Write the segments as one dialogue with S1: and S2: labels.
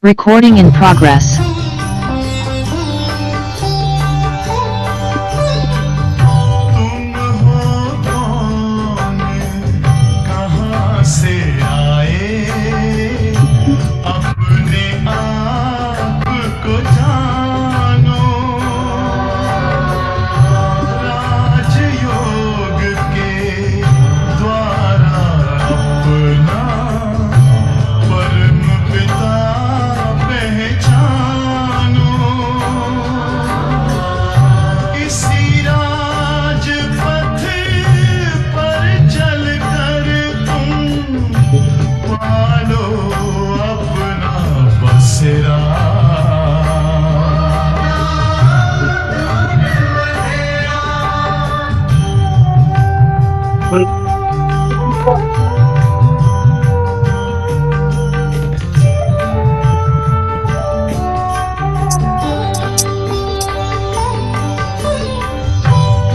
S1: Recording in progress.
S2: तुम हो कौन, कहाँ से आए, अपने आप को जानो, राजयोग के द्वारा अपना परम पिता पहचानो। इसी राजपथ पर चलकर तुम पालो अपना बसेरा।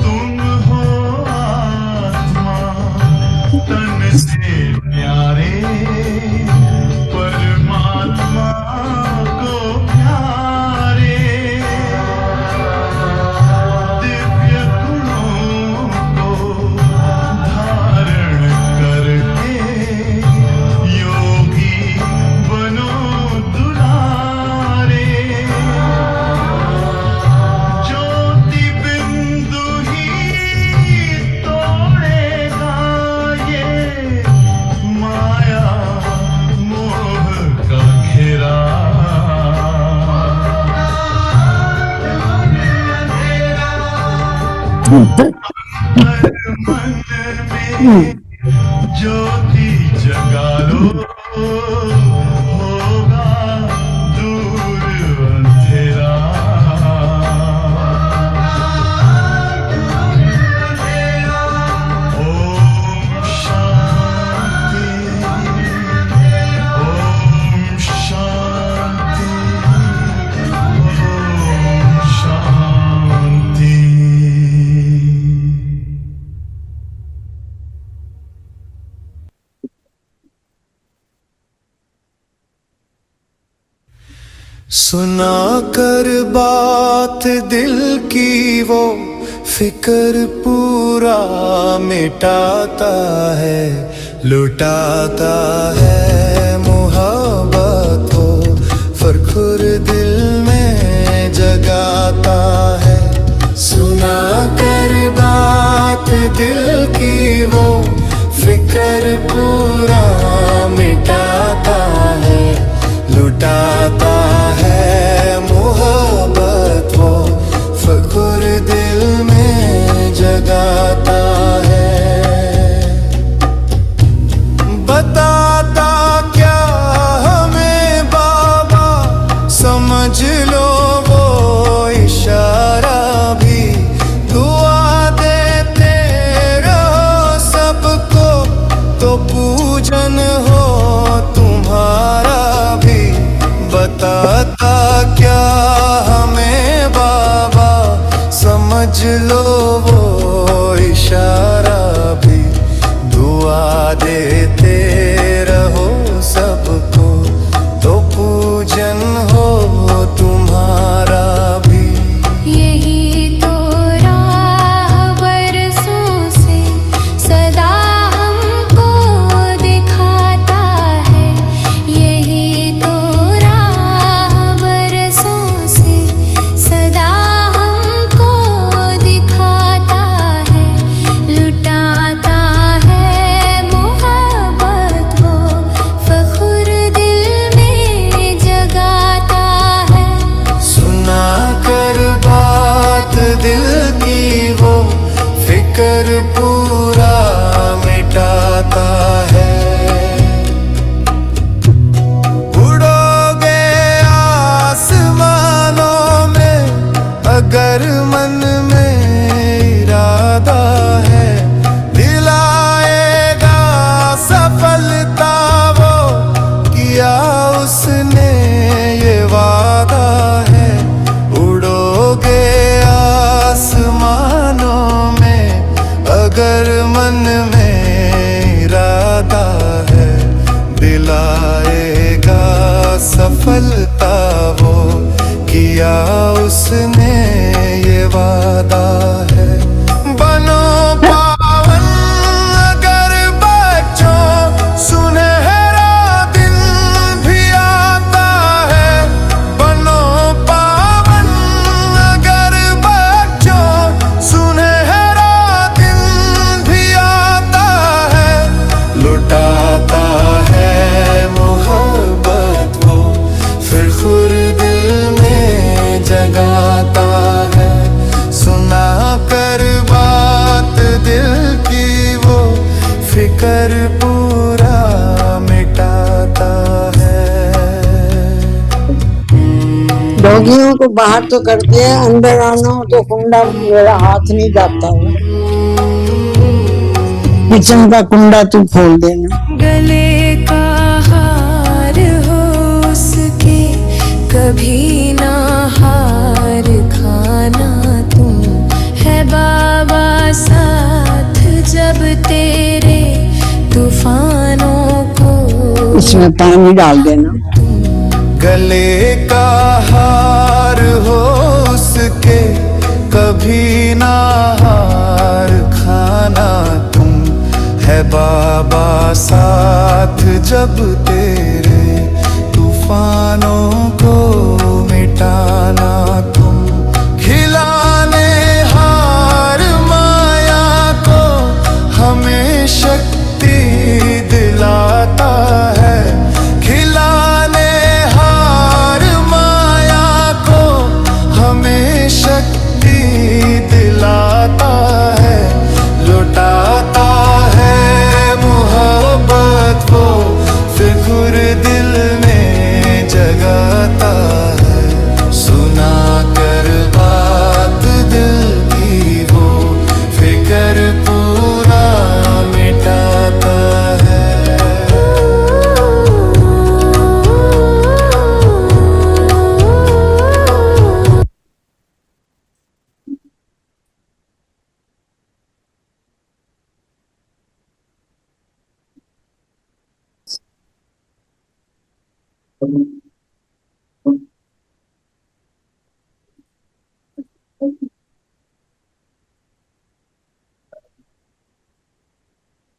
S2: तुम हो आत्मा तन से प्यारे, परमात्मा को प्यारे, दिव्य गुणों को धारण करके योगी बनो दुलारे। ज्योति बिंदु ही तोड़ेगा ये माया मोह का घेरा। हर मन में ज्योति जगा लो, होगा दूर अंधेरा। ओम शांति, ओम शांति, ओम शांति। सुना कर बात दिल की वो फिक्र पूरा मिटाता है, लुटाता है मोहब्बत हो फरखुर दिल में जगाता है। सुना कर बात दिल की वो फिक्र पूरा मिटाता है, लुटाता है मोहब्बत वो फख्र दिल में जगाता है। बताता क्या हमें बाबा, समझ लो वो इशारा भी, दुआ देते रहो सबको तो पूजन हो तुम्हारा भी। बताता क्या हमें बाबा, समझ लो वो इशारा भी, दुआ देते रहो सबको तो पूजन हो तुम्हारा भी।
S3: यही तो राह बरसों से सदा हमको दिखाता है, यही तो राह बरसों से सदा हमको दिखाता है, लुटाता है मोहब्बत वो फख्र दिल में जगाता है।
S2: सुना कर बात दिल की वो फिक्र पूरा मिटाता है। उड़ोगे आसमानों में अगर मन में इरादा है, दिलाएगा सफलता वो किया उसने ये वादा है। उड़ोगे आसमानों में अगर मन में इरादा है, दिलाएगा सफलता वो किया उसने ये वादा है। बनो पावन अगर बच्चों, सुनहरा दिन भी आता है। बनो पावन अगर बच्चों, सुनहरा दिन भी आता है। लुटाता है मोहब्बत वो, फिर खुर दिल में जगाता है। सुना कर बात दिल की वो, फिकर पूरा मिटाता है।
S1: डॉगियों को बाहर तो करते हैं, अंदर आना हो तो कुंडा मेरा हाथ नहीं जाता है। किचन का कुंडा तू खोल देना।
S3: गले का हार हो उसके, कभी ना हार खाना तुम। है बाबा साथ जब तेरे, तूफानों को
S1: इसमें पानी डाल देना।
S2: गले का हार हो उसके, कभी ना हार खाना तुम। है बाबा साथ जब तेरे, तूफानों को मिटाना तुम। खिलाने हार माया को हमें शक्ति दिलाता है। खिलाने हार माया को हमें शक्ति दिलाता है। लुटाता है मोहब्बत वो, फिर दिल में जगाता है। सुना कर बात दिल की वो, फिकर पूरा मिटाता है।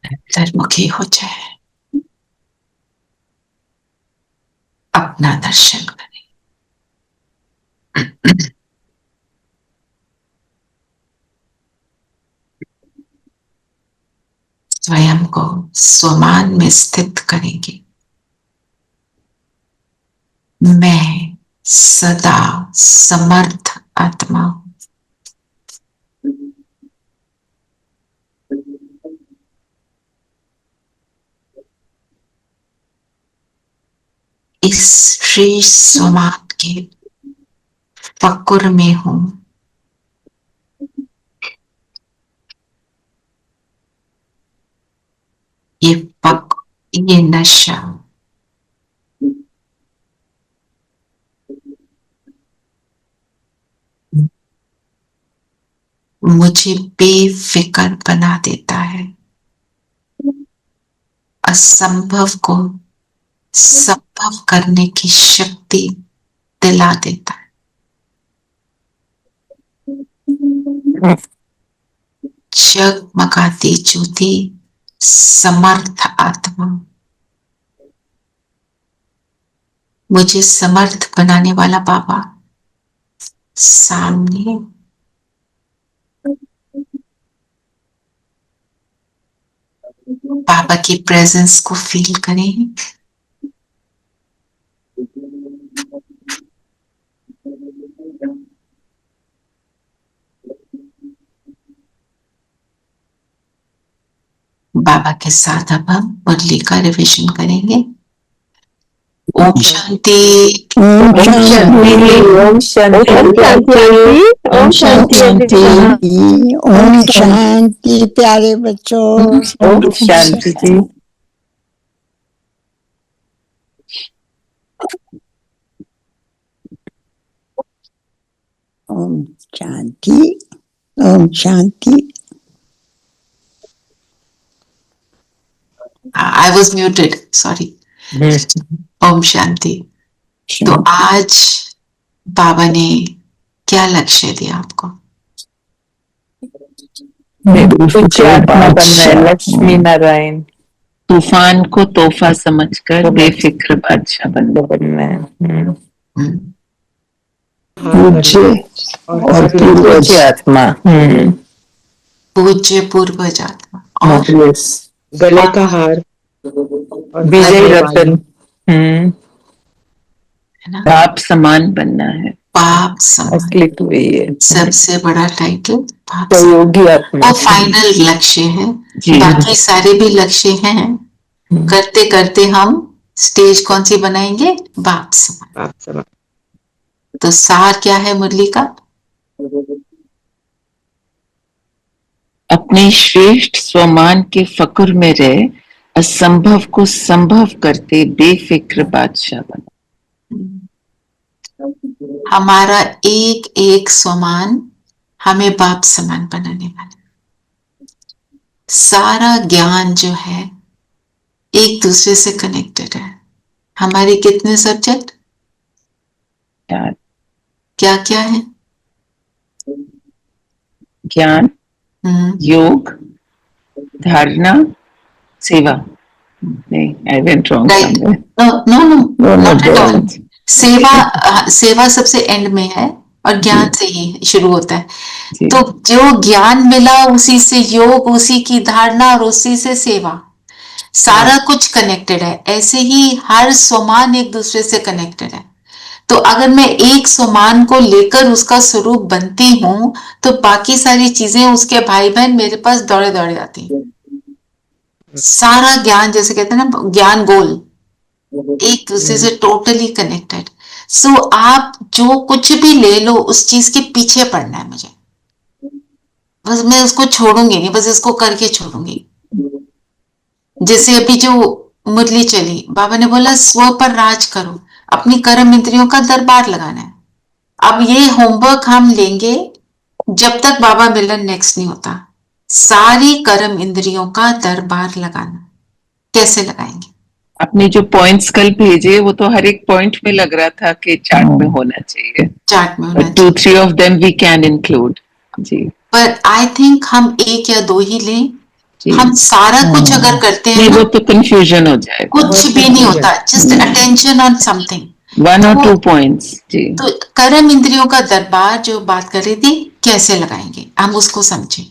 S4: अंतर्मुखी हो जाए, अपना दर्शन करें। स्वयं को स्वमान में स्थित करेंगे। मैं सदा समर्थ आत्मा हूं। इस श्री स्वमान के फक्र में हूं। ये फक्र, ये नशा मुझे बेफिक्र बना देता है, असंभव को संभव करने की शक्ति दिला देता है। जगमगाती ज्योति, समर्थ आत्मा, मुझे समर्थ बनाने वाला बाबा सामने। बाबा की प्रेजेंस को फील करें। बाबा के साथ अब हम मुरली का रिविजन करेंगे। ओम शांति,
S1: ओम शांति,
S5: ओम शांति,
S1: ओम शांति, ओम शांति प्यारे बच्चों।
S5: ओम शांति जी।
S1: Om Shanti, Om Shanti.
S4: I was muted, sorry. Om Shanti. तो आज बाबा ने क्या लक्ष्य दिया आपको?
S5: उच्च आत्मा बनना है, लक्ष्मी नारायण।
S6: तूफान को तोहफा समझकर बेफिक्र बादशाह बनना है।
S4: हम्म,
S5: पूज्य और पूज्य आत्मा।
S4: पूज्य पूर्वज आत्मा और
S5: यस, गले का हार, विजय रतन।
S4: है ना,
S6: बाप समान बनना है।
S4: पाप समान
S5: असली तो यही है,
S4: सबसे बड़ा टाइटल पाप समान।
S5: सहयोगी आत्मा।
S4: वो फाइनल लक्ष्य है।
S6: जी।
S4: बाकी सारे भी लक्ष्य हैं। करते करते हम स्टेज कौन सी बनाएंगे? बाप समान। तो सार क्या है मुरली का?
S6: अपने श्रेष्ठ स्वमान के फक्र में रहे, असंभव को संभव करते बेफिक्र बादशाह बना।
S4: हमारा एक एक स्वमान हमें बाप समान बनाने वाला। सारा ज्ञान जो है एक दूसरे से कनेक्टेड है। हमारे कितने सब्जेक्ट क्या क्या है?
S6: ज्ञान, योग, धारणा, सेवा। नहीं, I went wrong
S4: right.
S6: somewhere.
S4: No not at all. सेवा सबसे एंड में है और ज्ञान से ही शुरू होता है।
S6: जी।
S4: तो जो ज्ञान मिला उसी से योग, उसी की धारणा और उसी से सेवा, सारा कुछ कनेक्टेड है। ऐसे ही हर स्वमान एक दूसरे से कनेक्टेड है। तो अगर मैं एक स्वमान को लेकर उसका स्वरूप बनती हूं तो बाकी सारी चीजें उसके भाई बहन मेरे पास दौड़े दौड़े आती हैं। सारा ज्ञान, जैसे कहते हैं ना, ज्ञान गोल एक दूसरे से टोटली कनेक्टेड। सो आप जो कुछ भी ले लो उस चीज के पीछे पड़ना है मुझे। बस मैं उसको छोड़ूंगी नहीं, बस इसको करके छोड़ूंगी। जैसे अभी जो मुरली चली, बाबा ने बोला स्व पर राज करो, अपनी कर्म इंद्रियों का दरबार लगाना है। अब ये होमवर्क हम लेंगे जब तक बाबा मिलन नेक्स्ट नहीं होता। सारी कर्म इंद्रियों का दरबार लगाना। कैसे लगाएंगे?
S6: आपने जो पॉइंट्स कल भेजे वो तो हर एक पॉइंट में लग रहा था कि चार्ट में होना चाहिए।
S4: चार्ट में होना
S6: 2-3 of them we can include। जी।
S4: पर आई थिंक हम एक या दो ही लें। हम सारा कुछ अगर करते हैं
S6: नहीं,
S4: ना,
S6: वो तो कंफ्यूजन हो जाएगा।
S4: कुछ भी नहीं होता। Just attention on something,
S6: 1 or 2 points। जी।
S4: तो कर्म इंद्रियों का दरबार जो बात कर रही थी, कैसे लगाएंगे हम उसको समझें।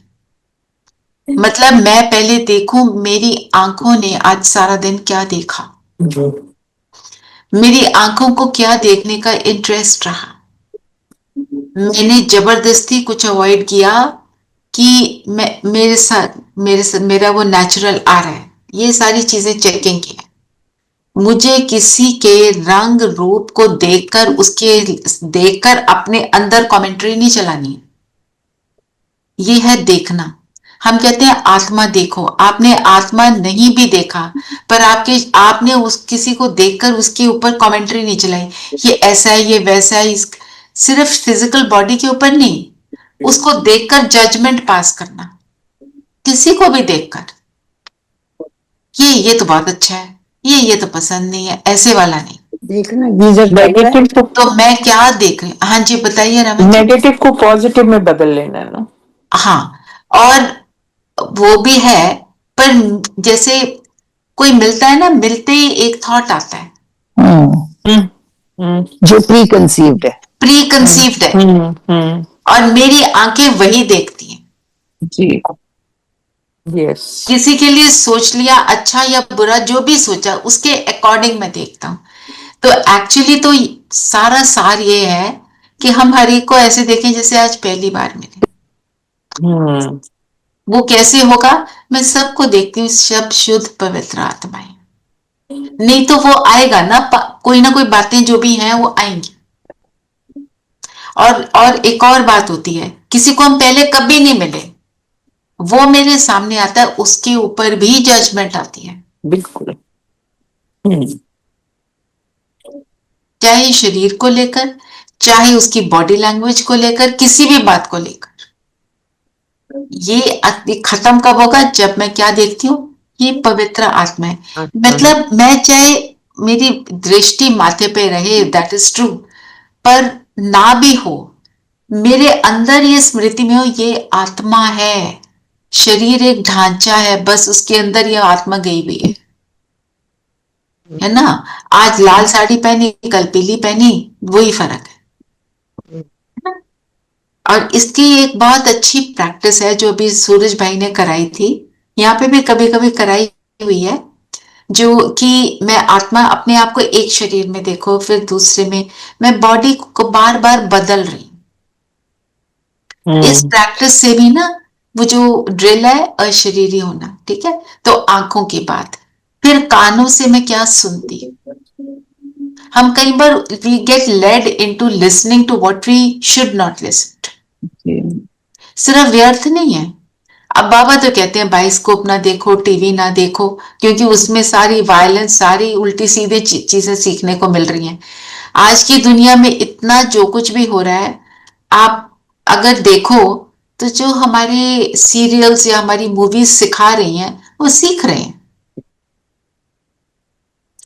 S4: मतलब मैं पहले देखूं मेरी आंखों ने आज सारा दिन क्या देखा, मेरी आंखों को क्या देखने का इंटरेस्ट रहा। मैंने जबरदस्ती कुछ अवॉइड किया कि मैं मेरा वो नेचुरल आ रहा है। ये सारी चीजें चेकिंग की है। मुझे किसी के रंग रूप को देखकर अपने अंदर कमेंट्री नहीं चलानी है। ये है देखना। हम कहते हैं आत्मा देखो, आपने आत्मा नहीं भी देखा पर आपने उस किसी को देखकर उसके ऊपर कमेंट्री नहीं चलाई, ये ऐसा है, ये वैसा है। सिर्फ फिजिकल बॉडी के ऊपर नहीं, उसको देखकर जजमेंट पास करना, किसी को भी देखकर ये तो बहुत अच्छा है, ये तो पसंद नहीं है, ऐसे वाला नहीं।
S1: देखना गीजर
S5: नेगेटिव को,
S4: तो मैं क्या देख रही हूँ? हाँ जी बताइए रमन जी।
S5: नेगेटिव को पॉजिटिव में बदल लेना है ना।
S4: हाँ, और वो भी है, पर जैसे कोई मिलता है ना, मिलते ही एक थॉट आता है
S5: जो प्री कंसीव्ड
S4: है, और मेरी आंखें वही देखती हैं।
S6: जी।
S5: यस।
S4: किसी के लिए सोच लिया, अच्छा या बुरा जो भी सोचा उसके अकॉर्डिंग मैं देखता हूँ। तो एक्चुअली तो सारा सार ये है कि हम हर एक को ऐसे देखें जैसे आज पहली बार मिले। वो कैसे होगा? मैं सबको देखती हूँ सब शुद्ध पवित्र आत्माएं। नहीं तो वो आएगा ना, कोई ना कोई बातें जो भी हैं वो आएंगी। और एक और बात होती है, किसी को हम पहले कभी नहीं मिले, वो मेरे सामने आता है, उसके ऊपर भी जजमेंट आती है।
S5: बिल्कुल।
S4: चाहे शरीर को लेकर, चाहे उसकी बॉडी लैंग्वेज को लेकर, किसी भी बात को लेकर। ये खत्म कब होगा? जब मैं क्या देखती हूँ, ये पवित्र आत्मा है। मतलब मैं चाहे मेरी दृष्टि माथे पे रहे, दैट इज ट्रू, पर ना भी हो, मेरे अंदर ये स्मृति में हो ये आत्मा है, शरीर एक ढांचा है, बस उसके अंदर ये आत्मा गई हुई है ना। आज लाल साड़ी पहनी, कल पीली पहनी, वही फर्क है ना? और इसकी एक बहुत अच्छी प्रैक्टिस है जो अभी सूरज भाई ने कराई थी, यहाँ पे भी कभी कभी कराई हुई है, जो कि मैं आत्मा अपने आप को एक शरीर में देखो, फिर दूसरे में, मैं बॉडी को बार बार बदल रही हूँ। इस प्रैक्टिस से भी ना वो जो ड्रिल है अशरीरी होना, ठीक है। तो आंखों की बात, फिर कानों से मैं क्या सुनती हूँ। हम कई बार we get led into listening to what we should not listen. सिर्फ व्यर्थ नहीं है। अब बाबा तो कहते हैं बाइस्कोप ना देखो, टीवी ना देखो, क्योंकि उसमें सारी वायलेंस, सारी उल्टी सीधे चीजें सीखने को मिल रही हैं। आज की दुनिया में इतना जो कुछ भी हो रहा है, आप अगर देखो तो जो हमारे सीरियल्स या हमारी मूवीज सिखा रही हैं वो सीख रहे हैं,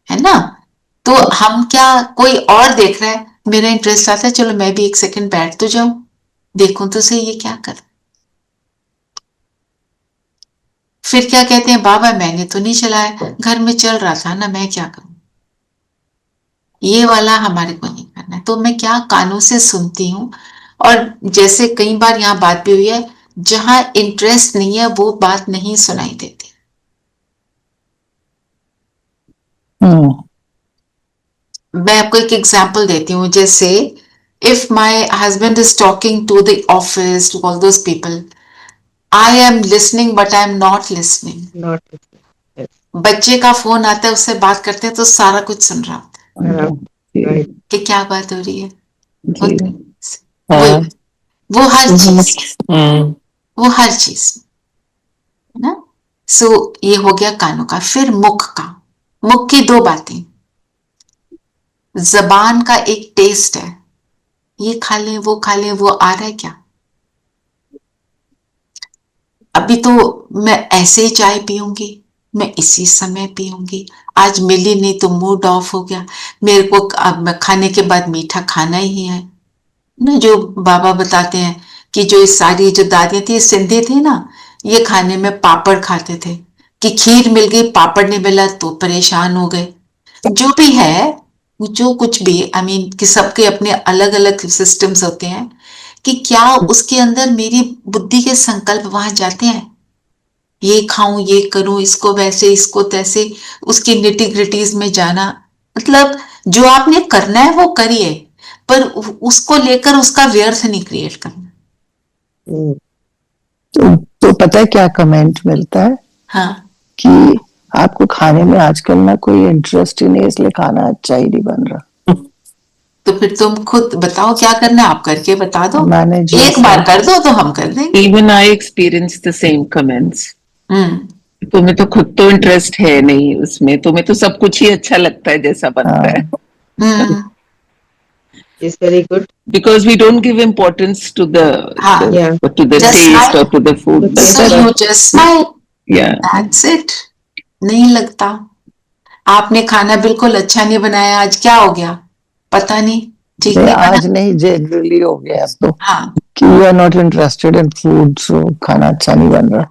S4: है ना। तो हम क्या, कोई और देख रहा है, मेरा इंटरेस्ट आता है, चलो मैं भी एक सेकंड बैठ तो जाऊं, देखूं तो सही ये क्या कर। फिर क्या कहते हैं बाबा, मैंने तो नहीं चलाया, घर में चल रहा था ना, मैं क्या करूं। ये वाला हमारे को नहीं करना है। तो मैं क्या कानों से सुनती हूँ, और जैसे कई बार यहाँ बात भी हुई है, जहां इंटरेस्ट नहीं है वो बात नहीं सुनाई देती। मैं आपको एक एग्जांपल देती हूँ, जैसे if my husband is talking to the office, to all those people, I am listening but I am not listening.
S5: Not yes.
S4: बच्चे का फोन आता है, उससे बात करते हैं तो सारा कुछ सुन रहा होता है
S5: Right.
S4: कि क्या बात हो रही है।
S6: जी।
S4: वो हर चीज, वो हर चीज ना। सो ये हो गया कानों का। फिर मुख का, मुख की दो बातें, जबान का एक टेस्ट है, ये खा ले वो खा ले, वो आ रहा है क्या। अभी तो मैं ऐसे ही चाय पीऊंगी, मैं इसी समय पीऊंगी, आज मिली नहीं तो मूड ऑफ हो गया, मेरे को अब खाने के बाद मीठा खाना ही है ना। जो बाबा बताते हैं कि जो इस सारी जो दादियां थी, सिंधी थी ना, ये खाने में पापड़ खाते थे, कि खीर मिल गई पापड़ नहीं मिला तो परेशान हो गए। जो भी है, जो कुछ भी, आई मीन कि सबके अपने अलग अलग सिस्टम्स होते हैं, कि क्या उसके अंदर मेरी बुद्धि के संकल्प वहां जाते हैं, ये खाऊं ये करूं, इसको वैसे इसको तैसे, उसकी निटी ग्रिटीज में जाना। मतलब जो आपने करना है वो करिए, पर उसको लेकर उसका व्यर्थ नहीं क्रिएट करना।
S7: तो पता है क्या कमेंट मिलता है
S4: हाँ,
S7: कि आपको खाने में आजकल ना कोई इंटरेस्ट ही नहीं, इसलिए खाना अच्छा ही नहीं बन रहा।
S4: तो फिर तुम खुद बताओ क्या करना है, आप करके बता दो।
S7: मैंने जो
S4: एक बार कर दो तो हम कर देंगे।
S6: Even I experienced the same comments. तुम्हें तो खुद तो इंटरेस्ट है नहीं उसमें, तुम्हें तो सब कुछ ही अच्छा लगता है जैसा बनता है।
S5: It's very good.
S6: Because we don't give importance to the,
S4: हाँ,
S5: Yeah.
S6: to the
S4: Just
S6: taste
S4: smile.
S6: or to the food.
S4: So you just smile.
S6: Yeah.
S4: That's it. नहीं लगता। आपने खाना बिल्कुल अच्छा नहीं बनाया, आज क्या हो गया पता नहीं, ठीक
S7: नहीं,
S4: नहीं बना।
S7: आज नहीं, जनरली हो गया अब तो,
S4: हाँ,
S7: कि you are not interested in food, so खाना अच्छा नहीं बन रहा।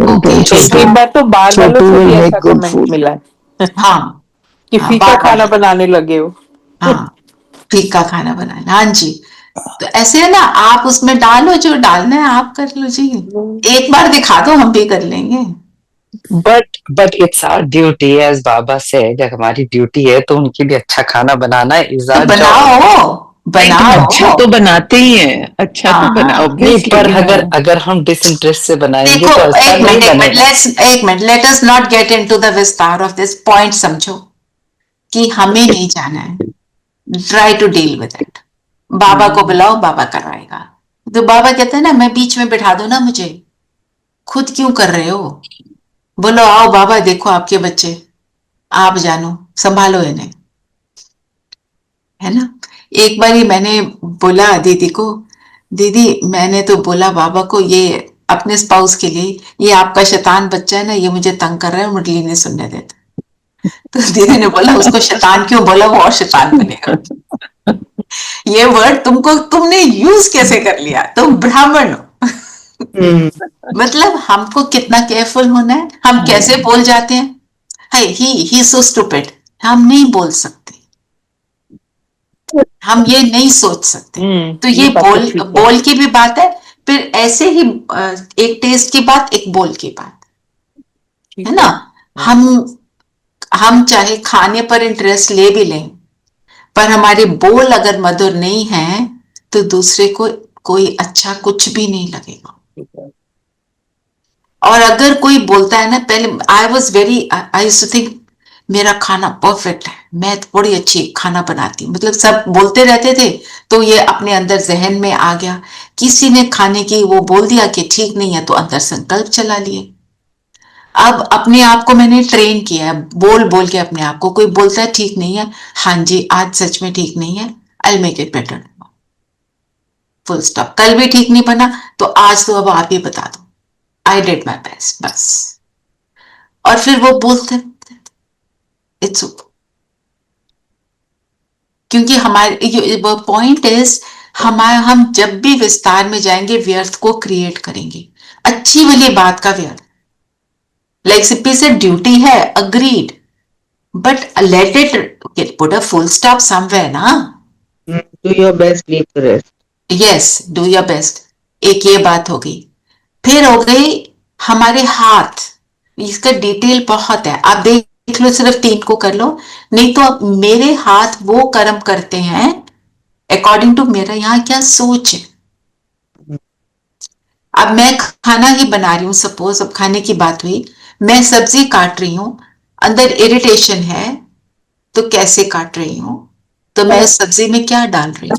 S4: Okay, so-
S8: एक बार तो बार वालों
S7: छोटू
S8: से
S7: will
S8: भी
S7: make
S8: ऐसा
S7: good
S8: कमेंट
S7: food.
S8: मिला है
S4: हाँ,
S8: कि
S4: हाँ,
S8: फीका
S4: बार-बार।
S8: खाना बनाने लगे हो।
S4: हाँ, फीका खाना बनाना, हाँ जी। तो ऐसे है ना, आप उसमें डालो जो डालना है, आप कर लो जी। एक बार दिखा दो, हम भी कर लेंगे।
S9: But it's our duty, as Baba said, हमारी ड्यूटी है, तो उनके लिए अच्छा खाना बनाना is
S4: तो
S9: our job.
S4: बनाओ
S6: अच्छा तो बनाते ही हैं, अच्छा तो बना,
S4: हाँ।
S9: नहीं,
S6: obviously,
S9: पर
S6: हाँ।
S9: अगर हम डिसइंटरेस्ट से बनाएंगे
S4: देखो,
S9: तो अच्छा
S4: एक
S9: नहीं
S4: मिनट,
S9: बनेगा।
S4: एक minute, let us not get into the विस्तार ऑफ दिस पॉइंट। समझो कि हमें नहीं जाना है, try to deal with it. बाबा को बुलाओ, बाबा करवाएगा। तो बाबा कहते हैं ना, मैं बीच में बिठा दो ना मुझे, खुद क्यों कर रहे हो, बोलो आओ बाबा, देखो आपके बच्चे, आप जानो, संभालो इन्हें, है ना। एक बार ही मैंने बोला दीदी को, दीदी मैंने तो बोला बाबा को, ये अपने स्पाउस के लिए, ये आपका शैतान बच्चा है ना, ये मुझे तंग कर रहा है, मुरली नहीं सुनने देता। तो दीदी ने बोला उसको शैतान क्यों बोला, वो और शैतान बनेगा। ये वर्ड तुमने यूज कैसे कर लिया, तुम ब्राह्मण हो। मतलब हमको कितना केयरफुल होना है, हम कैसे बोल जाते हैं। ही सो स्टूपिड, हम नहीं बोल सकते, हम ये नहीं सोच सकते। तो ये बोल की भी बात है, फिर ऐसे ही एक टेस्ट की बात, एक बोल की बात है ना। हम चाहे खाने पर इंटरेस्ट ले भी लें, पर हमारे बोल अगर मधुर नहीं है तो दूसरे को कोई अच्छा कुछ भी नहीं लगेगा। और अगर कोई बोलता है ना, पहले आई यूज्ड टू थिंक मेरा खाना परफेक्ट है, मैं बड़ी अच्छी खाना बनाती हूँ, मतलब सब बोलते रहते थे, तो ये अपने अंदर जहन में आ गया। किसी ने खाने की वो बोल दिया कि ठीक नहीं है, तो अंदर संकल्प चला लिए। अब अपने आप को मैंने ट्रेन किया है, बोल बोल के अपने आप को, कोई बोलता है ठीक नहीं है, हाँ जी आज सच में ठीक नहीं है, I make it better, full stop. कल भी ठीक नहीं बना तो आज तो अब आप ही बता दो, आई डिड माई बेस्ट, बस। और फिर वो बोलते इट्स ओके, क्योंकि हमारे पॉइंट इज हम जब भी विस्तार में जाएंगे व्यर्थ को क्रिएट करेंगे, अच्छी वाली बात का व्यर्थ। लाइक सिप्पी से ड्यूटी है, agreed, but let it put a full stop somewhere ना।
S5: Do your best, leave the rest.
S4: Yes, do your best. एक ये बात हो गई। फिर हो गई हमारे हाथ, इसका डिटेल बहुत है, आप देख लो, सिर्फ 3 को कर लो, नहीं तो मेरे हाथ वो कर्म करते हैं अकॉर्डिंग टू मेरा यहाँ क्या सोच है। अब मैं खाना ही बना रही हूँ, सपोज अब खाने की बात हुई, मैं सब्जी काट रही हूँ, अंदर इरिटेशन है, तो कैसे काट रही हूँ, तो मैं सब्जी में क्या डाल रही हूँ,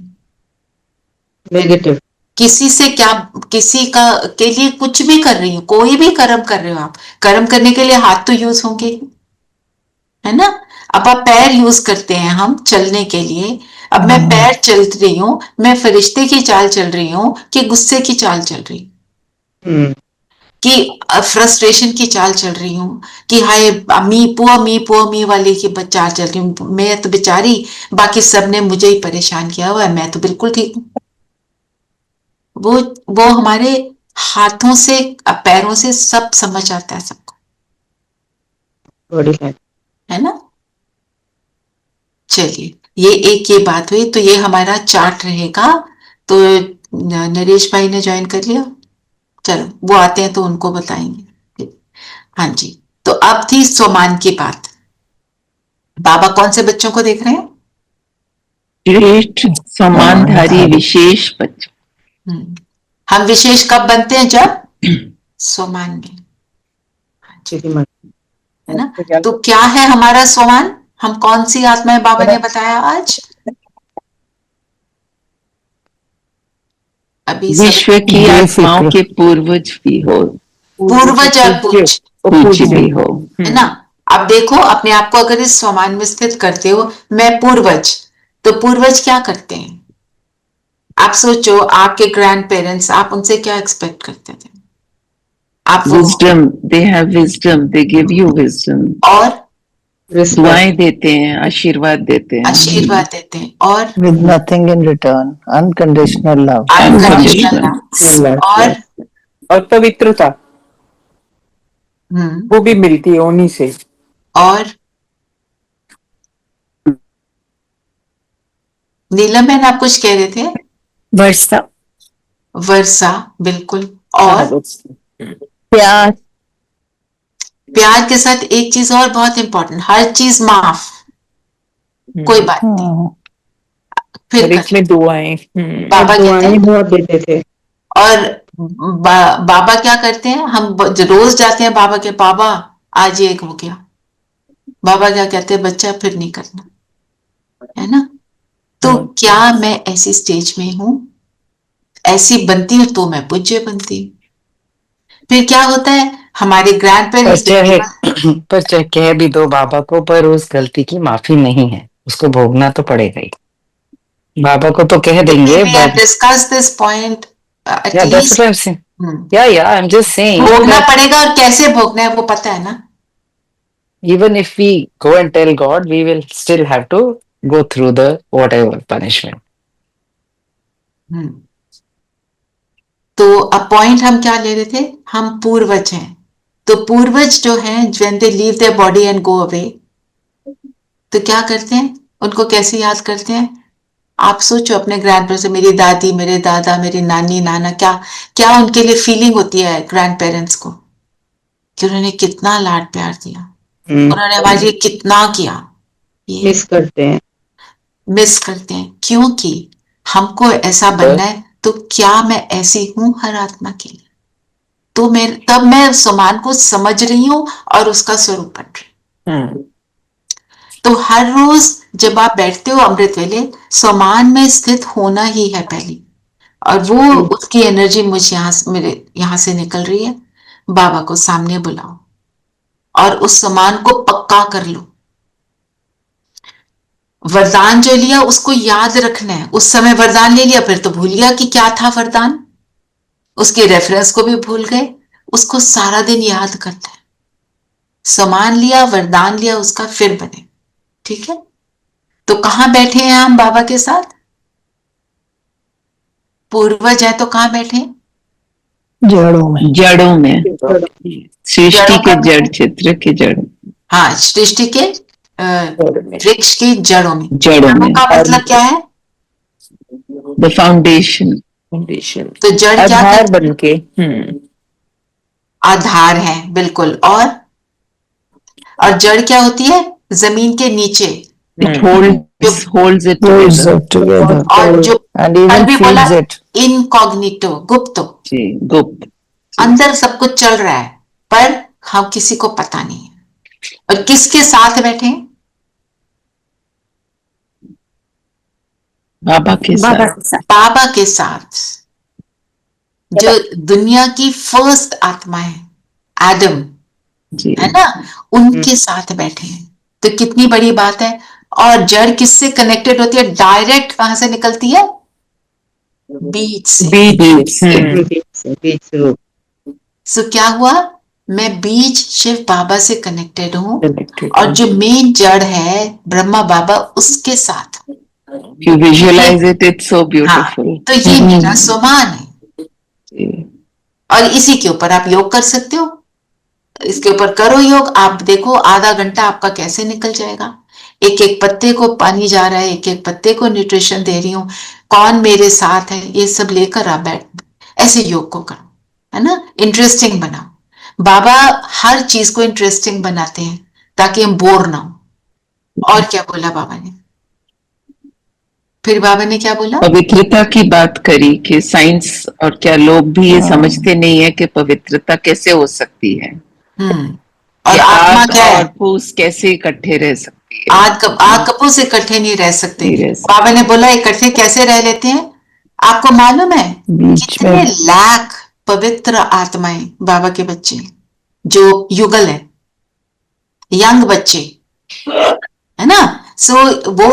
S5: नेगेटिव।
S4: किसी का के लिए कुछ भी कर रही हूँ, कोई भी कर्म कर रहे हो आप, कर्म करने के लिए हाथ तो यूज होंगे, है ना। अब आप पैर यूज करते हैं हम चलने के लिए, अब मैं पैर चल रही हूँ, मैं फरिश्ते की चाल चल रही हूँ कि गुस्से की चाल चल रही हूँ, कि फ्रस्ट्रेशन की चाल चल रही हूँ, कि हाय पुआ मी वाली की चाल चल रही हूँ, मैं तो बेचारी, बाकी सब ने मुझे ही परेशान किया हुआ है, मैं तो बिल्कुल ठीक हूँ। वो हमारे हाथों से पैरों से सब समझ आता है सबको, है ना। चलिए, ये बात हुई, तो ये हमारा चार्ट रहेगा। तो नरेश भाई ने ज्वाइन कर लिया, चलो वो आते हैं तो उनको बताएंगे। हाँ जी, तो अब थी सोमान की बात। बाबा कौन से बच्चों को देख रहे हैं?
S6: श्रेष्ठ सम्मानधारी विशेष बच्चों।
S4: हम विशेष कब बनते हैं? जब सोमान में, है ना। तो क्या है हमारा सोमान? हम कौन सी आत्माएं, बाबा ने बताया आज? अभी
S6: विश्व की आत्माओं के पूर्वज भी हो,
S4: पूर्वज और
S6: पूज्य भी हो,
S4: है ना। अब देखो अपने आप को अगर इस सोमान में स्थित करते हो, मैं पूर्वज, तो पूर्वज क्या करते हैं? आप सोचो, आपके ग्रैंड पेरेंट्स, आप उनसे क्या एक्सपेक्ट करते थे? आप
S6: wisdom, they have wisdom, they give you wisdom,
S4: और
S6: दुआएं देते हैं, आशीर्वाद देते हैं,
S4: आशीर्वाद देते हैं, और
S7: with nothing in return, unconditional love.
S4: Unconditional
S8: और पवित्रता वो भी मिलती है उन्हीं से।
S4: और नीलम बहन आप कुछ कह रहे थे? वर्षा, बिल्कुल। और
S7: प्यार,
S4: प्यार के साथ एक चीज और बहुत इंपॉर्टेंट, हर चीज माफ, कोई बात नहीं, फिर
S8: इसमें दुआएं,
S4: बाबा कहते हैं
S5: बहुत देते थे।
S4: और बाबा क्या करते हैं? हम रोज जाते हैं बाबा के, बाबा आज ये हो गया, बाबा क्या कहते हैं? बच्चा फिर नहीं करना, है ना। तो क्या मैं ऐसी स्टेज में हूं, ऐसी बनती हूं तो मैं पूज्य बनती हूँ। फिर क्या होता है, हमारे ग्रैंड पेरेंट्स
S9: पर चाहे कह भी दो बाबा को, पर उस गलती की माफी नहीं है, उसको भोगना तो पड़ेगा ही। बाबा को तो कह देंगे,
S4: discuss this point,
S9: yeah, I'm just saying
S4: भोगना पड़ेगा, और कैसे भोगना है वो पता है ना।
S9: Even if we go and tell God, we will still have to go through the whatever punishment.
S4: तो अब पॉइंट हम क्या ले रहे थे, हम पूर्वज हैं। तो पूर्वज जो हैं, when they leave their body and go away, तो क्या करते हैं, उनको कैसे याद करते हैं? आप सोचो अपने ग्रैंड पेरेंट्स, मेरी दादी, मेरे दादा, मेरी नानी, नाना, क्या क्या उनके लिए फीलिंग होती है ग्रैंड पेरेंट्स को, कि उन्होंने कितना लाड प्यार दिया, उन्होंने हमारे लिए कितना किया। ये
S5: मिस करते हैं
S4: क्योंकि हमको ऐसा बनना है, तो क्या मैं ऐसी हूं हर आत्मा के लिए? तो तब मैं समान को समझ रही हूं और उसका स्वरूप बन रही हूं। तो हर रोज जब आप बैठते हो अमृत वेले, समान में स्थित होना ही है पहली, और वो उसकी एनर्जी मुझे मेरे यहां से निकल रही है। बाबा को सामने बुलाओ और उस समान को पक्का कर लो। वरदान जो लिया उसको याद रखना है। उस समय वरदान ले लिया, फिर तो भूल गया कि क्या था वरदान, उसके रेफरेंस को भी भूल गए। उसको सारा दिन याद करना है। समान लिया, वरदान लिया उसका, फिर बने। ठीक है, तो कहां बैठे हैं हम बाबा के साथ? पूर्वज है तो कहां बैठे?
S6: जड़ों में सृष्टि के जड़ क्षेत्र के जड़।
S4: हाँ, सृष्टि के वृक्ष की जड़ों में।
S6: जड़ों में
S4: का मतलब क्या है?
S6: The foundation.
S4: तो जड़ क्या
S8: आधार बन के
S4: आधार है, बिल्कुल। और जड़ क्या होती है? जमीन के नीचे।
S6: holds it together.
S4: और जो
S7: and even
S4: भी बोला
S7: feeds it.
S4: इनकॉग्निटो, गुप्त।
S6: गुप्त।
S4: अंदर सब कुछ चल रहा है पर हम किसी को पता नहीं है। और किसके साथ बैठे?
S6: बाबा के साथ।
S4: बाबा के साथ, जो दुनिया की फर्स्ट आत्मा है, एडम है ना, उनके साथ बैठे हैं। तो कितनी बड़ी बात है। और जड़ किससे कनेक्टेड होती है? डायरेक्ट कहां से निकलती है? बीज से। सो क्या हुआ? मैं बीज शिव बाबा से कनेक्टेड हूं, और जो मेन जड़ है ब्रह्मा बाबा, उसके साथ।
S6: You visualize it, it's so beautiful.
S4: हाँ, तो ये मेरा समान है। और इसी के ऊपर आप योग कर सकते हो। इसके ऊपर करो योग, आप देखो आधा घंटा आपका कैसे निकल जाएगा। एक एक पत्ते को पानी जा रहा है, एक एक पत्ते को न्यूट्रिशन दे रही हूँ, कौन मेरे साथ है, ये सब लेकर आप बैठ ऐसे योग को करो, है ना। इंटरेस्टिंग बनाओ। बाबा हर चीज को इंटरेस्टिंग बनाते हैं ताकि हम बोर ना हो। और क्या बोला बाबा ने? फिर बाबा ने क्या बोला?
S6: पवित्रता की बात करी कि साइंस और क्या लोग भी ये समझते नहीं है कि पवित्रता कैसे हो सकती है।
S4: और आत्मा क्या है?
S6: और फूस कैसे इकट्ठे रह सकती है?
S4: आग कपूस इकट्ठे नहीं रह सकते। बाबा ने बोला इकट्ठे कैसे रह लेते हैं? आपको मालूम है कितने लाख पवित्र आत्माएं बाबा के बच्चे, जो युगल है, यंग बच्चे, है ना। सो वो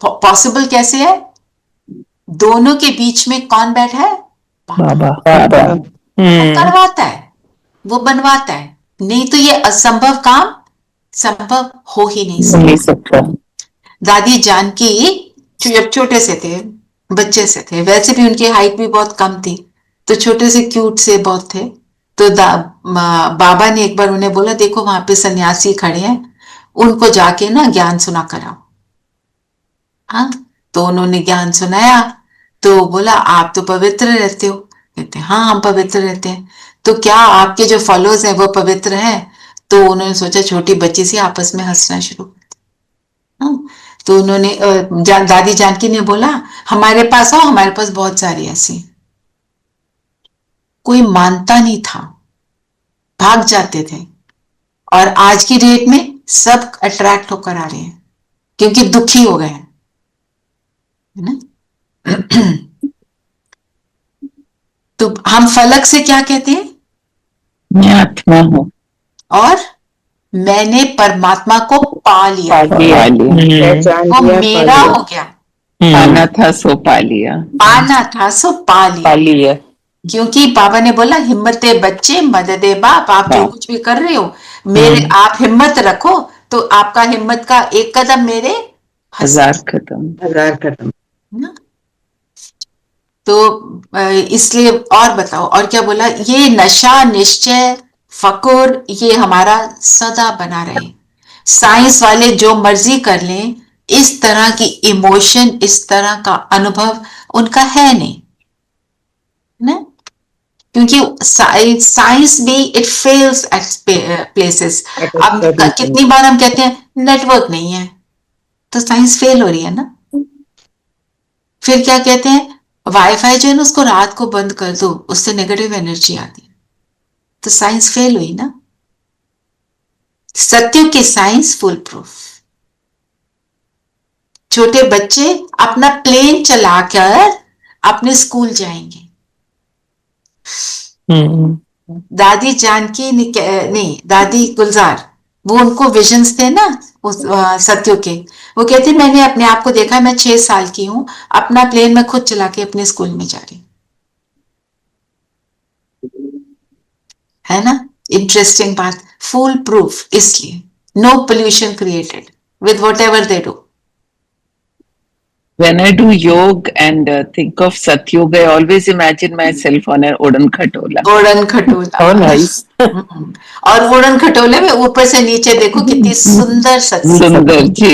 S4: पॉसिबल कैसे है? दोनों के बीच में कौन बैठा है?
S7: बाबा।
S4: वो करवाता है, वो बनवाता है। नहीं तो ये असंभव काम संभव हो ही नहीं सकता। दादी जानकी जब छोटे से थे, बच्चे से थे, वैसे भी उनकी हाइट भी बहुत कम थी, तो छोटे से क्यूट से बहुत थे। तो बाबा ने एक बार उन्हें बोला, देखो वहां पे सन्यासी खड़े हैं, उनको जाके ना ज्ञान सुना कराओ। हाँ, तो उन्होंने ज्ञान सुनाया। तो बोला आप तो पवित्र रहते हो। कहते हाँ, हम पवित्र रहते हैं। तो क्या आपके जो फॉलोअर्स हैं वो पवित्र हैं? तो उन्होंने सोचा छोटी बच्ची सी आपस में हंसना शुरू कर दिया। हाँ, तो उन्होंने दादी जानकी ने बोला हमारे पास आओ, हमारे पास बहुत सारी ऐसी। कोई मानता नहीं था, भाग जाते थे। और आज की डेट में सब अट्रैक्ट होकर आ रहे हैं क्योंकि दुखी हो गए हैं, है ना। तो हम फलक से क्या कहते हैं?
S6: मैं आत्मा हूं
S4: और मैंने परमात्मा को पा लिया, वो मेरा हो गया।
S6: पाना था सो पा लिया,
S4: पाना था सो पा लिया। क्योंकि बाबा ने बोला हिम्मते बच्चे मददे बाप। आप जो कुछ भी कर रहे हो, मेरे आप हिम्मत रखो, तो आपका हिम्मत का एक कदम मेरे
S6: हजार खत्म।
S4: ना। तो इसलिए और बताओ और क्या बोला, ये नशा निश्चय फकुर ये हमारा सदा बना रहे। साइंस वाले जो मर्जी कर लें, इस तरह की इमोशन, इस तरह का अनुभव उनका है नहीं ना, क्योंकि साइंस भी इट फेल्स एट प्लेसेस। अब कितनी बार हम कहते हैं नेटवर्क नहीं है, तो साइंस फेल हो रही है ना। फिर क्या कहते हैं, वाईफाई जो है ना उसको रात को बंद कर दो, उससे नेगेटिव एनर्जी आती है, तो साइंस फेल हुई ना। सत्य की साइंस फुल प्रूफ। छोटे बच्चे अपना प्लेन चलाकर अपने स्कूल जाएंगे। दादी जानकी नहीं, दादी गुलजार, वो उनको विजन्स थे ना उस सत्यों के। वो कहते मैंने अपने आप को देखा, मैं 6 साल की हूं, अपना प्लेन मैं खुद चला के अपने स्कूल में जा रही है ना। इंटरेस्टिंग बात, फुल प्रूफ, इसलिए no pollution created with whatever they do.
S6: When I do yoga and think of Satyug, I always imagine myself on an Odan Khatola.
S4: ओड़न खटोला।
S8: Oh, nice.
S4: और ओड़न खटोले में ऊपर से नीचे देखो कितनी सुंदर सत्संग
S6: सुंदर जी।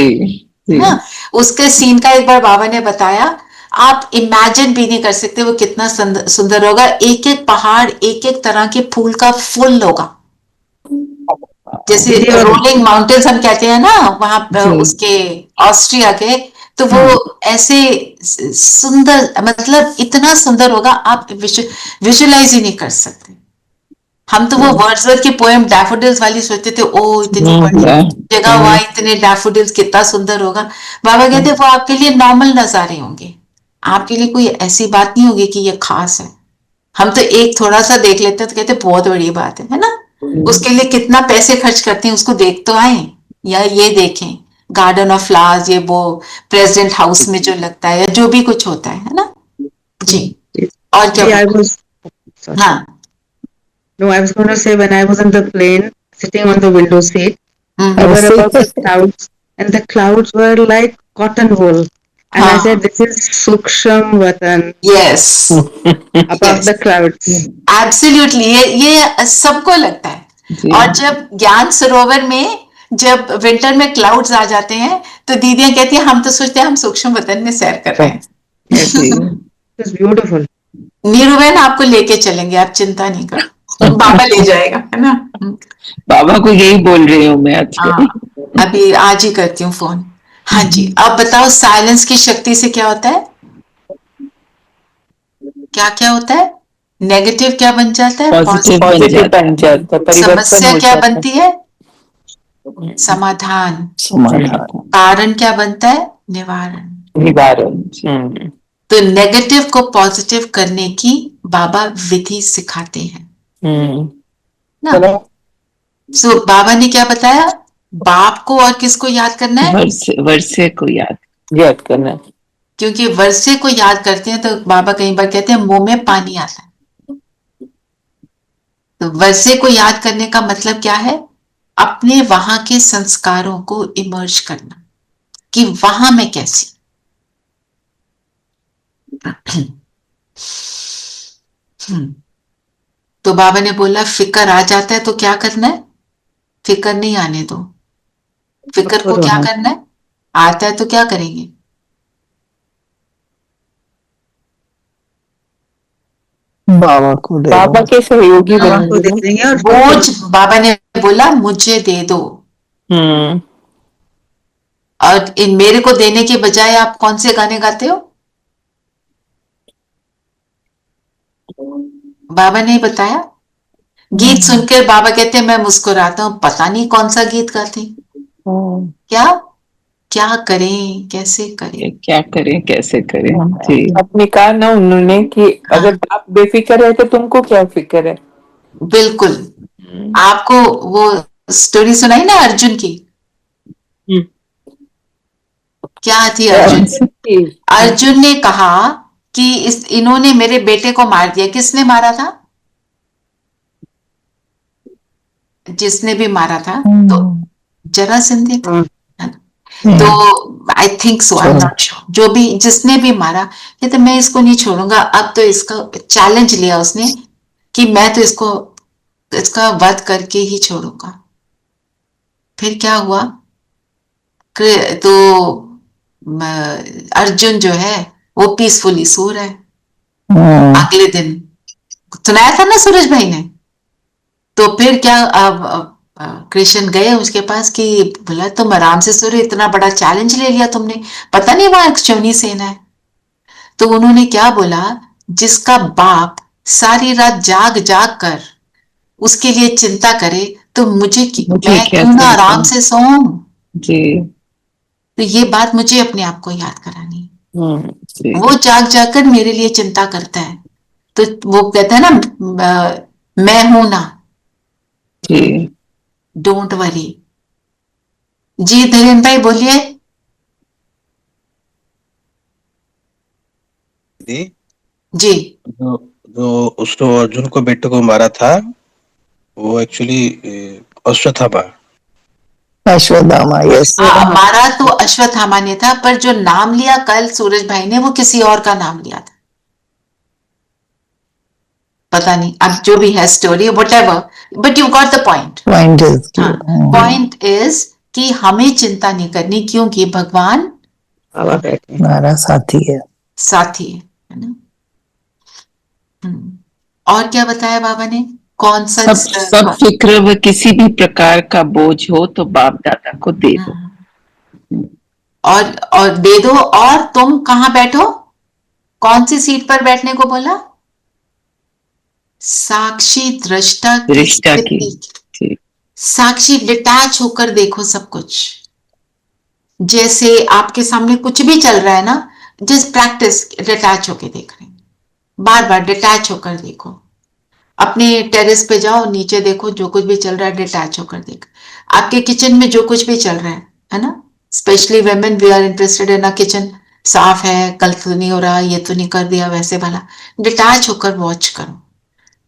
S4: ना। उसके सीन का एक बार बाबा ने बताया, आप इमेजिन भी नहीं कर सकते वो कितना सुंदर होगा। एक एक पहाड़ एक एक तरह के फूल का फुल होगा, जैसे रोलिंग माउंटेन्स हम कहते हैं ना वहां उसके ऑस्ट्रिया के, तो वो ऐसे सुंदर, मतलब इतना सुंदर होगा आप विजुअलाइज ही नहीं कर सकते। हम तो वो वर्ड्सवर्थ की पोएम डैफोडिल्स वाली सोचते थे, ओ इतनी बड़ी जगह हुआ, इतने डैफोडिल्स, कितना सुंदर होगा। बाबा कहते वो आपके लिए नॉर्मल नजारे होंगे, आपके लिए कोई ऐसी बात नहीं होगी कि ये खास है। हम तो एक थोड़ा सा देख लेते हैं तो कहते बहुत बड़ी बात है ना। उसके लिए कितना पैसे खर्च करते हैं, उसको देख तो आए, या ये देखें गार्डन ऑफ फ्लावर्स, ये वो प्रेसिडेंट हाउस में जो लगता है, या जो भी कुछ होता है ना जी। और क्या हाँ।
S5: No, I was going to say when I was in the plane, sitting on the window seat, I were above the clouds, and the clouds were like cotton wool. And I said, "This is Suksham Vatan."
S4: Yes.
S5: Above the clouds.
S4: Absolutely. ये सबको लगता है। और जब ज्ञान सरोवर में जब winter में क्लाउड्स आ जाते हैं, तो दीदियां कहती हैं हम तो सोचते हैं हम सूक्ष्म वतन में सैर कर रहे हैं।
S5: It's beautiful.
S4: नीरू बहन आपको लेके चलेंगे, आप चिंता नहीं करो, बाबा ले जाएगा, है ना।
S6: बाबा को यही बोल रही हूँ मैं आज।
S4: अभी आज ही करती हूँ फोन। हाँ जी, अब बताओ साइलेंस की शक्ति से क्या होता है, क्या क्या होता है, नेगेटिव क्या बन जाता है,
S8: पॉजिटिव बन जाता है,
S4: समस्या क्या बनती है, समाधान, कारण क्या बनता है,
S8: निवारण।
S4: तो नेगेटिव को पॉजिटिव करने की बाबा विधि सिखाते हैं ना। सो बाबा ने क्या बताया, बाप को और किसको याद करना है,
S6: वर्षे को
S8: याद करना है।
S4: क्योंकि वर्षे को याद करते हैं तो बाबा कई बार कहते हैं मुंह में पानी आता है। तो वर्षे को याद करने का मतलब क्या है, अपने वहां के संस्कारों को इमर्ज करना कि वहां में कैसी। तो बाबा ने बोला फिक्र आ जाता है तो क्या करना है, फिक्र नहीं आने दो। फिक्र को क्या करना है, आता है तो क्या करेंगे,
S8: बाबा के सहयोगी
S5: देंगे। और
S4: बोझ बाबा ने बोला मुझे दे दो, और इन मेरे को देने के बजाय आप कौन से गाने गाते हो, बाबा ने बताया। गीत सुनकर बाबा कहते हैं मैं मुस्कुराता हूं, पता नहीं कौन सा गीत गाते, क्या करें कैसे करें,
S6: क्या करें कैसे करें।
S8: अपने कहा ना उन्होंने कि अगर आप बेफिक्र है तो तुमको क्या फिक्र है।
S4: बिल्कुल। आपको वो स्टोरी सुनाई ना अर्जुन की, क्या थी अर्जुन ने कहा कि इन्होंने मेरे बेटे को मार दिया। किसने मारा था, जिसने भी मारा था, तो जरासंध था,
S5: हाँ।
S4: है ना? तो I think so, I am not sure, जो भी जिसने भी मारा, कहते मैं इसको नहीं छोड़ूंगा। अब तो इसका चैलेंज लिया उसने कि मैं तो इसका वध करके ही छोड़ूंगा। फिर क्या हुआ, तो अर्जुन जो है वो पीसफुली सो रहा है। अगले दिन सुनाया था ना सूरज भाई ने। तो फिर क्या, अब कृष्ण गए उसके पास कि बोला तुम आराम से सो रहे, इतना बड़ा चैलेंज ले लिया तुमने, पता नहीं वहां क्षोणी सेना है। तो उन्होंने क्या बोला, जिसका बाप सारी रात जाग जाग कर उसके लिए चिंता करे, तो मुझे मैं
S6: क्या
S4: क्यों ना
S6: चिंता?
S4: आराम से सोऊं।
S6: जी
S4: तो ये बात मुझे अपने आप को याद करानी है।
S6: जी
S4: वो जाग जाग कर मेरे लिए चिंता करता है, तो वो कहता है ना, मैं हूं ना,
S6: जी।
S4: Don't worry. जी धीरेन्द्र भाई बोलिए। जी
S10: जो जो उसको अर्जुन को बेटे को मारा था वो एक्चुअली अश्वत्थामा।
S7: अश्वत्थामा, यस।
S4: मारा तो अश्वत्थामा ने था, पर जो नाम लिया कल सूरज भाई ने वो किसी और का नाम लिया था, पता नहीं अब जो भी है story whatever, but you got the point. Point is कि हमें चिंता नहीं करनी, क्योंकि भगवान
S7: हमारा साथी है,
S4: साथी है ना। और क्या बताया बाबा ने, कौन सा
S6: सब फिक्र व किसी भी प्रकार का बोझ हो तो बाप दादा को दे दो।
S4: और दे दो। और तुम कहाँ बैठो, कौन सी सीट पर बैठने को बोला, साक्षी दृष्टा की। साक्षी डिटैच होकर देखो सब कुछ। जैसे आपके सामने कुछ भी चल रहा है ना, जस्ट प्रैक्टिस डिटैच होकर देख रहे हैं, बार बार डिटैच होकर देखो। अपने टेरेस पे जाओ, नीचे देखो, जो कुछ भी चल रहा है डिटैच होकर देख। आपके किचन में जो कुछ भी चल रहा है ना, specially women, we are interested in a kitchen, साफ है, कल तो नहीं हो रहा, ये तो नहीं कर दिया, वैसे भला डिटैच होकर वॉच करो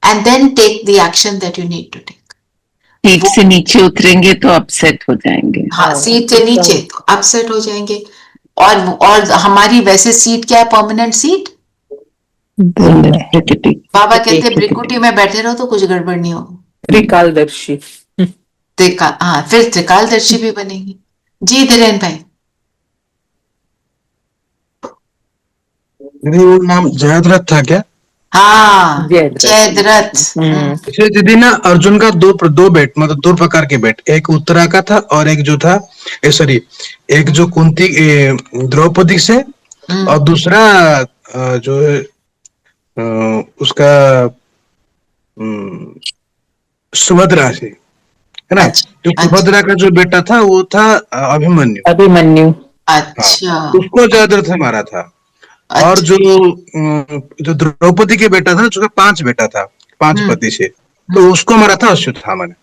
S4: and then take the action that you need to take.
S6: Seat से नीचे उतरेंगे तो अपसेट हो जाएंगे।
S4: हाँ, सीट से नीचे तो अपसेट हो जाएंगे। और हमारी वैसे सीट क्या है, परमानेंट सीट। बाबा कहते हैं ब्रिकुटी में बैठे रहो तो कुछ गड़बड़ नहीं होगी।
S8: त्रिकालदर्शी।
S4: हाँ, फिर त्रिकालदर्शी भी बनेगी। जी धीरेन्द्र भाई।
S10: दीदी वो नाम जयद्रथ था क्या?
S4: हाँ, जयद्रथ।
S10: इसलिए दीदी ना अर्जुन का दो बेट, मतलब दो प्रकार के बेट, एक उत्तरा का था और एक जो था सॉरी, एक जो कुंती द्रौपदी से और दूसरा जो है उसका सुभद्रा से, है ना। जो सुभद्रा का जो बेटा था वो था अभिमन्यु।
S4: अच्छा।
S10: उसको जयद्रथ ने मारा था। और जो द्रौपदी के बेटा था, उसका 5 बेटा था, 5 पति से, तो उसको मारा था अश्वत्थामा ने।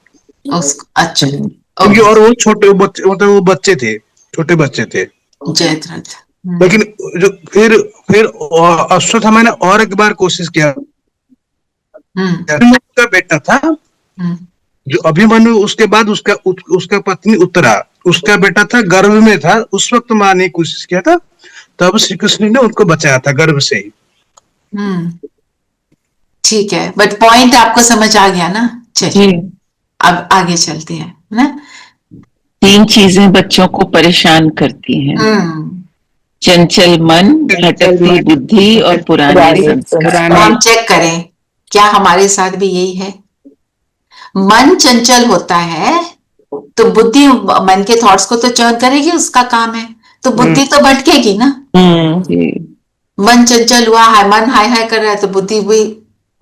S4: अच्छा।
S10: क्योंकि और वो छोटे बच्चे, मतलब वो बच्चे थे, छोटे बच्चे थे
S4: जयद्रथ।
S10: लेकिन जो फिर अश्वत्थामा ने और एक बार कोशिश किया। उसका बेटा था जो अभिमन्यु, उसके बाद उसका पत्नी उत्तरा, उसका बेटा था, गर्भ में था, उस वक्त मारने की कोशिश किया था, तब श्री कृष्ण ने उनको बचाया था गर्भ से ही।
S4: ठीक है, बट पॉइंट आपको समझ आ गया ना। चलिए अब आगे चलते हैं ना।
S6: 3 चीजें बच्चों को परेशान करती हैं, चंचल मन, भटकती बुद्धि और पुराने संस्कार।
S4: तो हम चेक करें क्या हमारे साथ भी यही है। मन चंचल होता है तो बुद्धि मन के थॉट्स को तो चर्न करेगी, उसका काम है, तो बुद्धि तो भटकेगी ना। मन चंचल हुआ है, मन हाय हाय कर रहा है, तो बुद्धि भी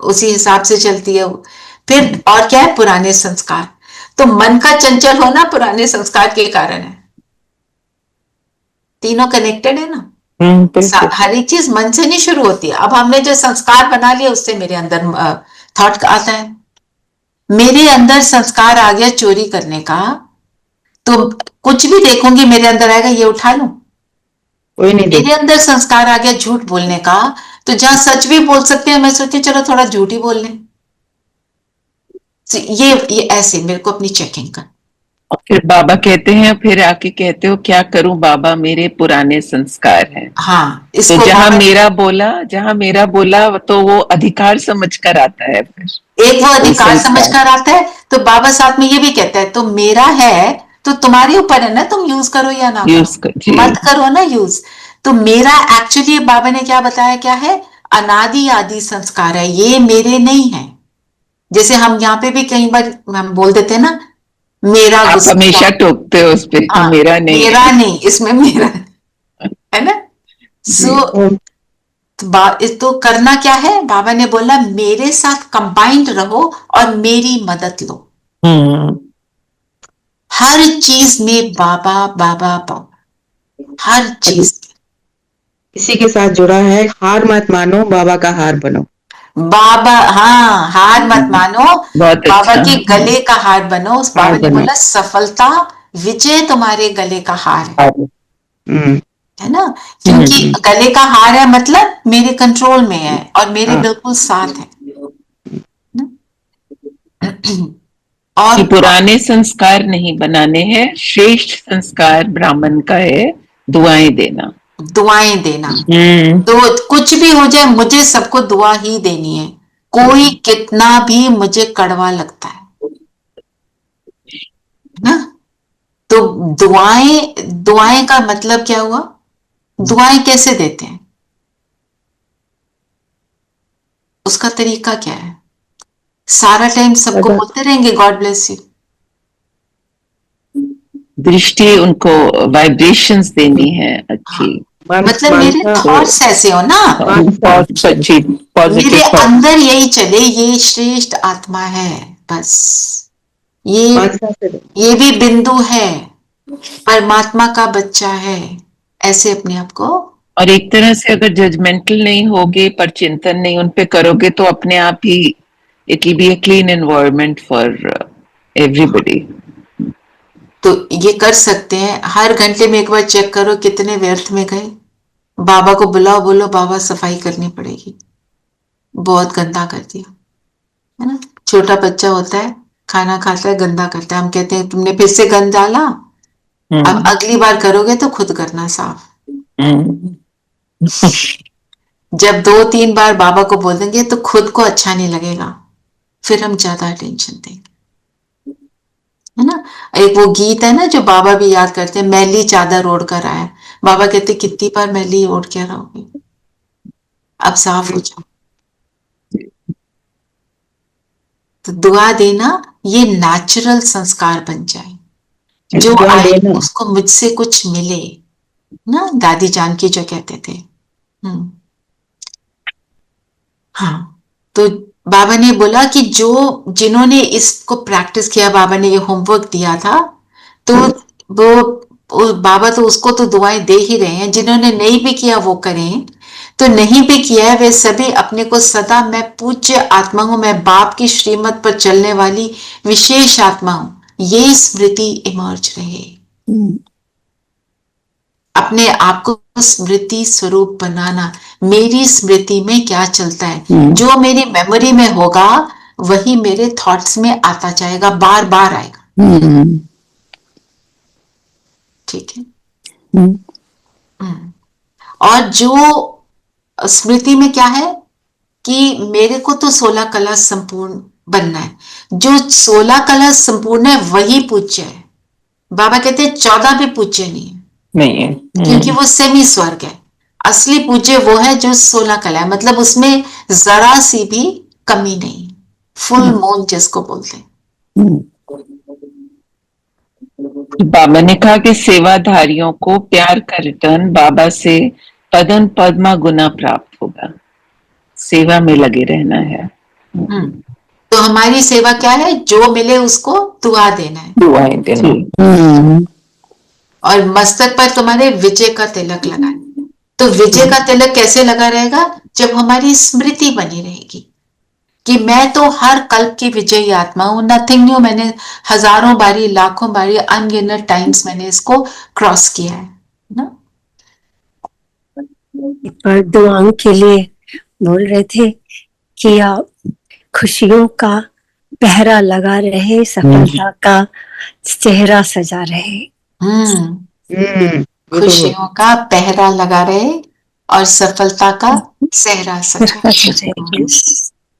S4: उसी हिसाब से चलती है। फिर और क्या है, पुराने संस्कार। तो मन का चंचल होना पुराने संस्कार के कारण है। तीनों कनेक्टेड है ना। हर एक चीज मन से नहीं शुरू होती है। अब हमने जो संस्कार बना लिया उससे मेरे अंदर थॉट आता है। मेरे अंदर संस्कार आ गया चोरी करने का, तो कुछ भी देखूंगी मेरे अंदर आएगा ये उठा लूं। मेरे अंदर संस्कार आ गया झूठ बोलने का, तो जहां सच भी बोल सकते हैं मैं सोचती चलो थोड़ा झूठ ही बोल लें। ये ऐसे मेरे को अपनी चेकिंग कर।
S6: और फिर बाबा कहते हैं, फिर आके कहते हो क्या करूं बाबा, मेरे पुराने संस्कार हैं।
S4: हाँ,
S6: तो
S4: इसको
S6: जहां
S4: बाबा
S6: मेरा बोला तो वो अधिकार समझ कर आता है। फिर
S4: एक वो अधिकार
S6: संस्कार।
S4: समझ कर आता है, तो बाबा साथ में ये भी कहता है तो मेरा है तो तुम्हारे ऊपर है ना, तुम यूज करो या ना करो, मत करो ना यूज। तो मेरा एक्चुअली बाबा ने क्या बताया, क्या है, अनादि आदि संस्कार है, ये मेरे नहीं है। जैसे हम यहाँ पे भी कई बार हम बोल देते हैं ना, मेरा
S6: आप
S4: गुस्सा,
S6: हमेशा टोकते हो उस पे,
S4: हाँ,
S6: मेरा नहीं
S4: मेरा
S6: है।
S4: नहीं, इसमें मेरा है ना। सो तो करना क्या है, बाबा ने बोला मेरे साथ कंबाइंड रहो और मेरी मदद लो। हर चीज में बाबा बाबा बाबा, हर चीज।
S5: इसी के साथ जुड़ा है, हार मत मानो, बाबा का हार बनो।
S4: बाबा, हाँ, हार मत मानो,
S6: बहुत
S4: बाबा
S6: अच्छा।
S4: के गले का हार बनो। उस बाबा
S5: हार
S4: ने
S5: बनो।
S4: बोला सफलता विजय तुम्हारे गले का हार है ना। क्योंकि गले का हार है मतलब मेरे कंट्रोल में है और मेरे बिल्कुल साथ है
S6: कि
S4: और
S6: पुराने संस्कार नहीं बनाने हैं, श्रेष्ठ संस्कार ब्राह्मण का है दुआएं देना।
S4: दुआएं देना। तो कुछ भी हो जाए मुझे सबको दुआ ही देनी है, कोई कितना भी मुझे कड़वा लगता है ना। तो दुआएं का मतलब क्या हुआ, दुआएं कैसे देते हैं, उसका तरीका क्या है। सारा टाइम सबको बोलते रहेंगे गॉड ब्लेस यू,
S6: दृष्टि उनको वाइब्रेशंस देनी है अच्छी।
S4: मतलब मेरे थॉट्स ऐसे हो ना, मेरे अंदर यही चले, ये श्रेष्ठ आत्मा है, बस ये भी बिंदु है, परमात्मा का बच्चा है, ऐसे अपने आप को।
S6: और एक तरह से अगर जजमेंटल नहीं होगे, पर चिंतन नहीं उन पे करोगे, तो अपने आप ही it will be a clean environment for everybody.
S4: तो ये कर सकते हैं, हर घंटे में एक बार चेक करो कितने व्यर्थ में गए। बाबा को बुलाओ, बोलो बाबा सफाई करनी पड़ेगी, बहुत गंदा कर दिया, है ना। छोटा बच्चा होता है, खाना खाता है, गंदा करता है, हम कहते हैं तुमने फिर से गंद डाला, अब अगली बार करोगे तो खुद करना साफ। जब 2-3 बार बाबा को बोल देंगे तो खुद को अच्छा नहीं लगेगा, फिर हम ज्यादा अटेंशन देंगे, है ना। एक वो गीत है ना जो बाबा भी याद करते हैं, मैली चादर ओढ़ कर आया। बाबा कहते कितनी बार मैली ओढ़ के रहोगे, अब साफ हो जाओ। तो दुआ देना ये नेचुरल संस्कार बन जाए, जो आए उसको मुझसे कुछ मिले ना, दादी जानकी जो कहते थे। हाँ, तो बाबा ने बोला कि जिन्होंने इसको प्रैक्टिस किया, बाबा ने ये होमवर्क दिया था, तो वो बाबा तो उसको तो दुआएं दे ही रहे हैं, जिन्होंने नहीं भी किया वो करें, तो नहीं भी किया है वे सभी अपने को सदा मैं पूज्य आत्मा हूं, मैं बाप की श्रीमत पर चलने वाली विशेष आत्मा हूं, ये स्मृति इमर्ज रहे। अपने आप को स्मृति स्वरूप बनाना, मेरी स्मृति में क्या चलता है, जो मेरी मेमोरी में होगा वही मेरे थॉट्स में आता जाएगा, बार बार आएगा। ठीक है। और जो स्मृति में क्या है कि मेरे को तो 16 कला संपूर्ण बनना है, जो 16 कला संपूर्ण है वही पूज्य है। बाबा कहते हैं 14 भी पूज्य नहीं है, क्योंकि वो सेमी स्वर्ग है। असली पूज्य वो है जो 16 कला है, मतलब उसमें जरा सी भी कमी नहीं, फुल मून जिसको बोलते हैं।
S6: बाबा ने कहा कि सेवाधारियों को प्यार का रिटर्न बाबा से पदन पद्मा गुना प्राप्त होगा, सेवा में लगे रहना है।
S4: तो हमारी सेवा क्या है, जो मिले उसको दुआ देना है,
S9: दुआएं देना।
S4: और मस्तक पर तुम्हारे विजय का तिलक लगा है। तो विजय का तिलक कैसे लगा रहेगा, जब हमारी स्मृति बनी रहेगी कि मैं तो हर कल्प की विजयी आत्मा हूं, नथिंग न्यू, मैंने हजारों बारी, लाखों बारी, अनगिनत टाइम्स मैंने इसको क्रॉस किया है ना।
S11: पर दुआओं के लिए बोल रहे थे कि खुशियों का पहरा लगा रहे, सफलता का चेहरा सजा रहे।
S4: खुशियों का पहरा लगा रहे और सफलता का सेहरा सजा।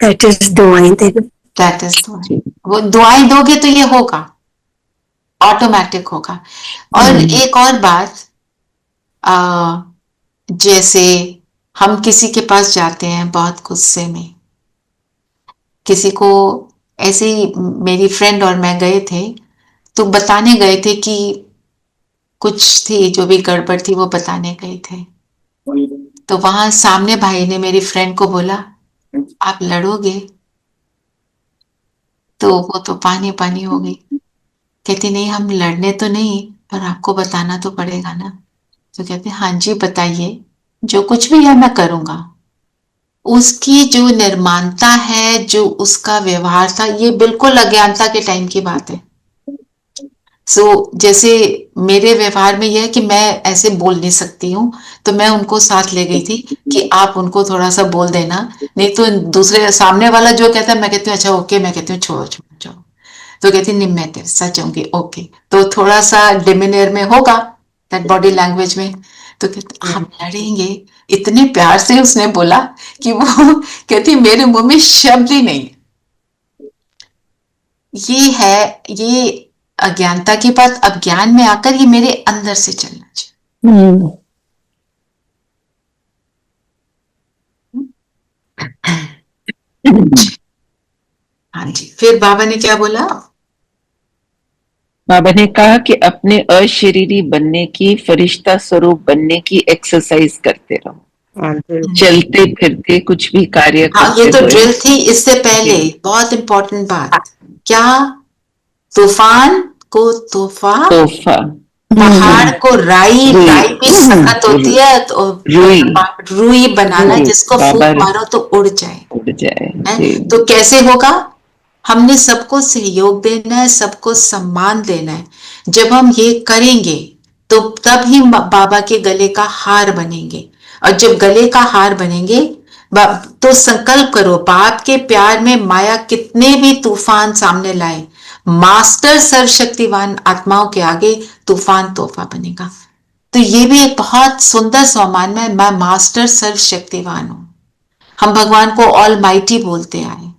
S11: दैट इज दुआएं देना।
S4: दैट इज दुआएं। वो दुआएं दोगे तो ये होगा, ऑटोमेटिक होगा। और एक और बात, जैसे हम किसी के पास जाते हैं बहुत गुस्से में, किसी को ऐसे ही, मेरी फ्रेंड और मैं गए थे तो बताने गए थे कि कुछ थी जो भी गड़बड़ थी, वो बताने गए थे। तो वहां सामने भाई ने मेरी फ्रेंड को बोला, आप लड़ोगे? तो वो तो पानी पानी हो गई। कहती नहीं, हम लड़ने तो नहीं, पर आपको बताना तो पड़ेगा ना। तो कहते हाँ जी बताइए, जो कुछ भी है मैं करूंगा। उसकी जो निर्माणता है, जो उसका व्यवहार था, ये बिल्कुल अज्ञानता के टाइम की बात है। जैसे मेरे व्यवहार में यह है कि मैं ऐसे बोल नहीं सकती हूँ, तो मैं उनको साथ ले गई थी कि आप उनको थोड़ा सा बोल देना, नहीं तो दूसरे सामने वाला जो कहता है मैं कहती हूँ अच्छा ओके, मैं कहती हूँ छोड़ो छोड़ो जाओ। तो कहती नहीं मैं तेरे साथ जाऊंगी, ओके। तो थोड़ा सा डिमिनियर में होगा, दैट बॉडी लैंग्वेज में। तो कहते हम लड़ेंगे। इतने प्यार से उसने बोला कि वो कहती मेरे मुंह में शब्द ही नहीं। ये है, ये अज्ञानता की बात। अब ज्ञान में आकर ये मेरे अंदर से चलना चाहिए। हाँ जी, फिर बाबा ने क्या बोला?
S6: बाबा ने कहा कि अपने अशरीरी बनने की, फरिश्ता स्वरूप बनने की एक्सरसाइज करते रहो, चलते फिरते कुछ भी कार्य
S4: हाँ,
S6: करते
S4: ये तो
S6: हुए।
S4: ड्रिल थी। इससे पहले बहुत इंपॉर्टेंट बात क्या? तूफान को तोहफा, पहाड़ को राई भी सखत होती है, तो रुई बनाना, जिसको फूंक मारो तो उड़ जाए। तो कैसे होगा? हमने सबको सहयोग देना है, सबको सम्मान देना है। जब हम ये करेंगे तो तब ही बाबा के गले का हार बनेंगे। और जब गले का हार बनेंगे तो संकल्प करो, बाप के प्यार में माया कितने भी तूफान सामने लाए, मास्टर सर्वशक्तिवान आत्माओं के आगे तूफान तोहफा बनेगा। तो ये भी एक बहुत सुंदर सम्मान में, मैं मास्टर सर्वशक्तिवान हूं। हम भगवान को ऑल माइटी बोलते आए,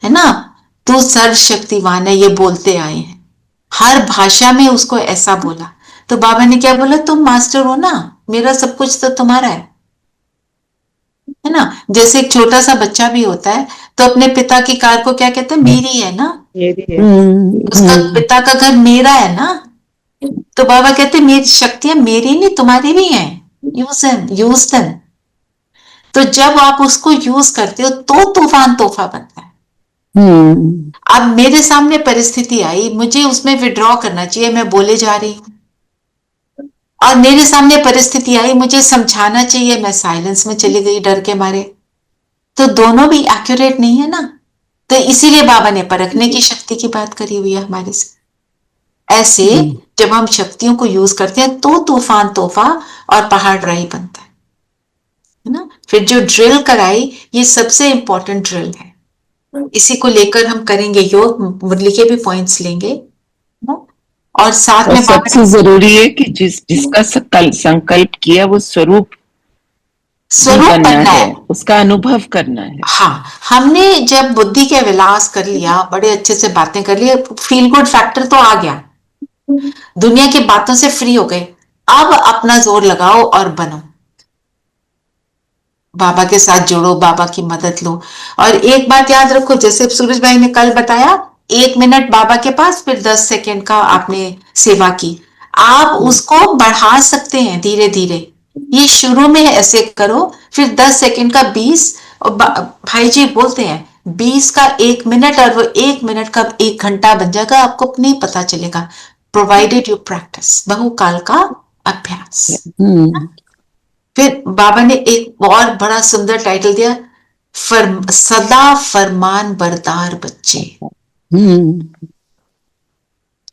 S4: है ना? तो सर्वशक्तिवान है, ये बोलते आए हैं। हर भाषा में उसको ऐसा बोला। तो बाबा ने क्या बोला? तुम मास्टर हो ना, मेरा सब कुछ तो तुम्हारा है ना? जैसे एक छोटा सा बच्चा भी होता है तो अपने पिता की कार को क्या कहते हैं? मेरी है ना, उसका पिता का घर मेरा है ना। तो बाबा कहते हैं मेरी शक्तियां मेरी नहीं तुम्हारी भी हैं, यूज देम। तो जब आप उसको यूज करते हो तो तूफान तोहफा बनता है। अब मेरे सामने परिस्थिति आई, मुझे उसमें विड्रॉ करना चाहिए, मैं बोले जा रही हूं। और मेरे सामने परिस्थिति आई, मुझे समझाना चाहिए, मैं साइलेंस में चली गई डर के मारे। तो दोनों भी एक्यूरेट नहीं है ना। तो इसीलिए बाबा ने परखने की शक्ति की बात करी हुई है हमारे से। ऐसे जब हम शक्तियों को यूज करते हैं तो तूफान तोहफा और पहाड़ राई बनता है ना। फिर जो ड्रिल कराई, ये सबसे इंपॉर्टेंट ड्रिल है। इसी को लेकर हम करेंगे योग, मुरली के भी पॉइंट्स लेंगे और साथ में
S6: सबसे जरूरी है कि जिसका संकल्प किया वो स्वरूप बनना है, उसका अनुभव करना है।
S4: हाँ, हमने जब बुद्धि के विलास कर लिया, बड़े अच्छे से बातें कर लिया, फील गुड फैक्टर तो आ गया, दुनिया की बातों से फ्री हो गए। अब अपना जोर लगाओ और बनो, बाबा के साथ जुड़ो, बाबा की मदद लो। और एक बात याद रखो, जैसे सूरज भाई ने कल बताया, 1 मिनट बाबा के पास, फिर 10 सेकेंड का आपने सेवा की, आप उसको बढ़ा सकते हैं धीरे धीरे। ये शुरू में ऐसे करो, फिर 10 सेकेंड का 20, और भाई जी बोलते हैं 20 का 1 मिनट, और वो 1 मिनट का 1 घंटा बन जाएगा, आपको नहीं पता चलेगा, प्रोवाइडेड यू प्रैक्टिस, बहुकाल का अभ्यास। फिर बाबा ने एक और बड़ा सुंदर टाइटल दिया, सदा फरमान बरदार बच्चे,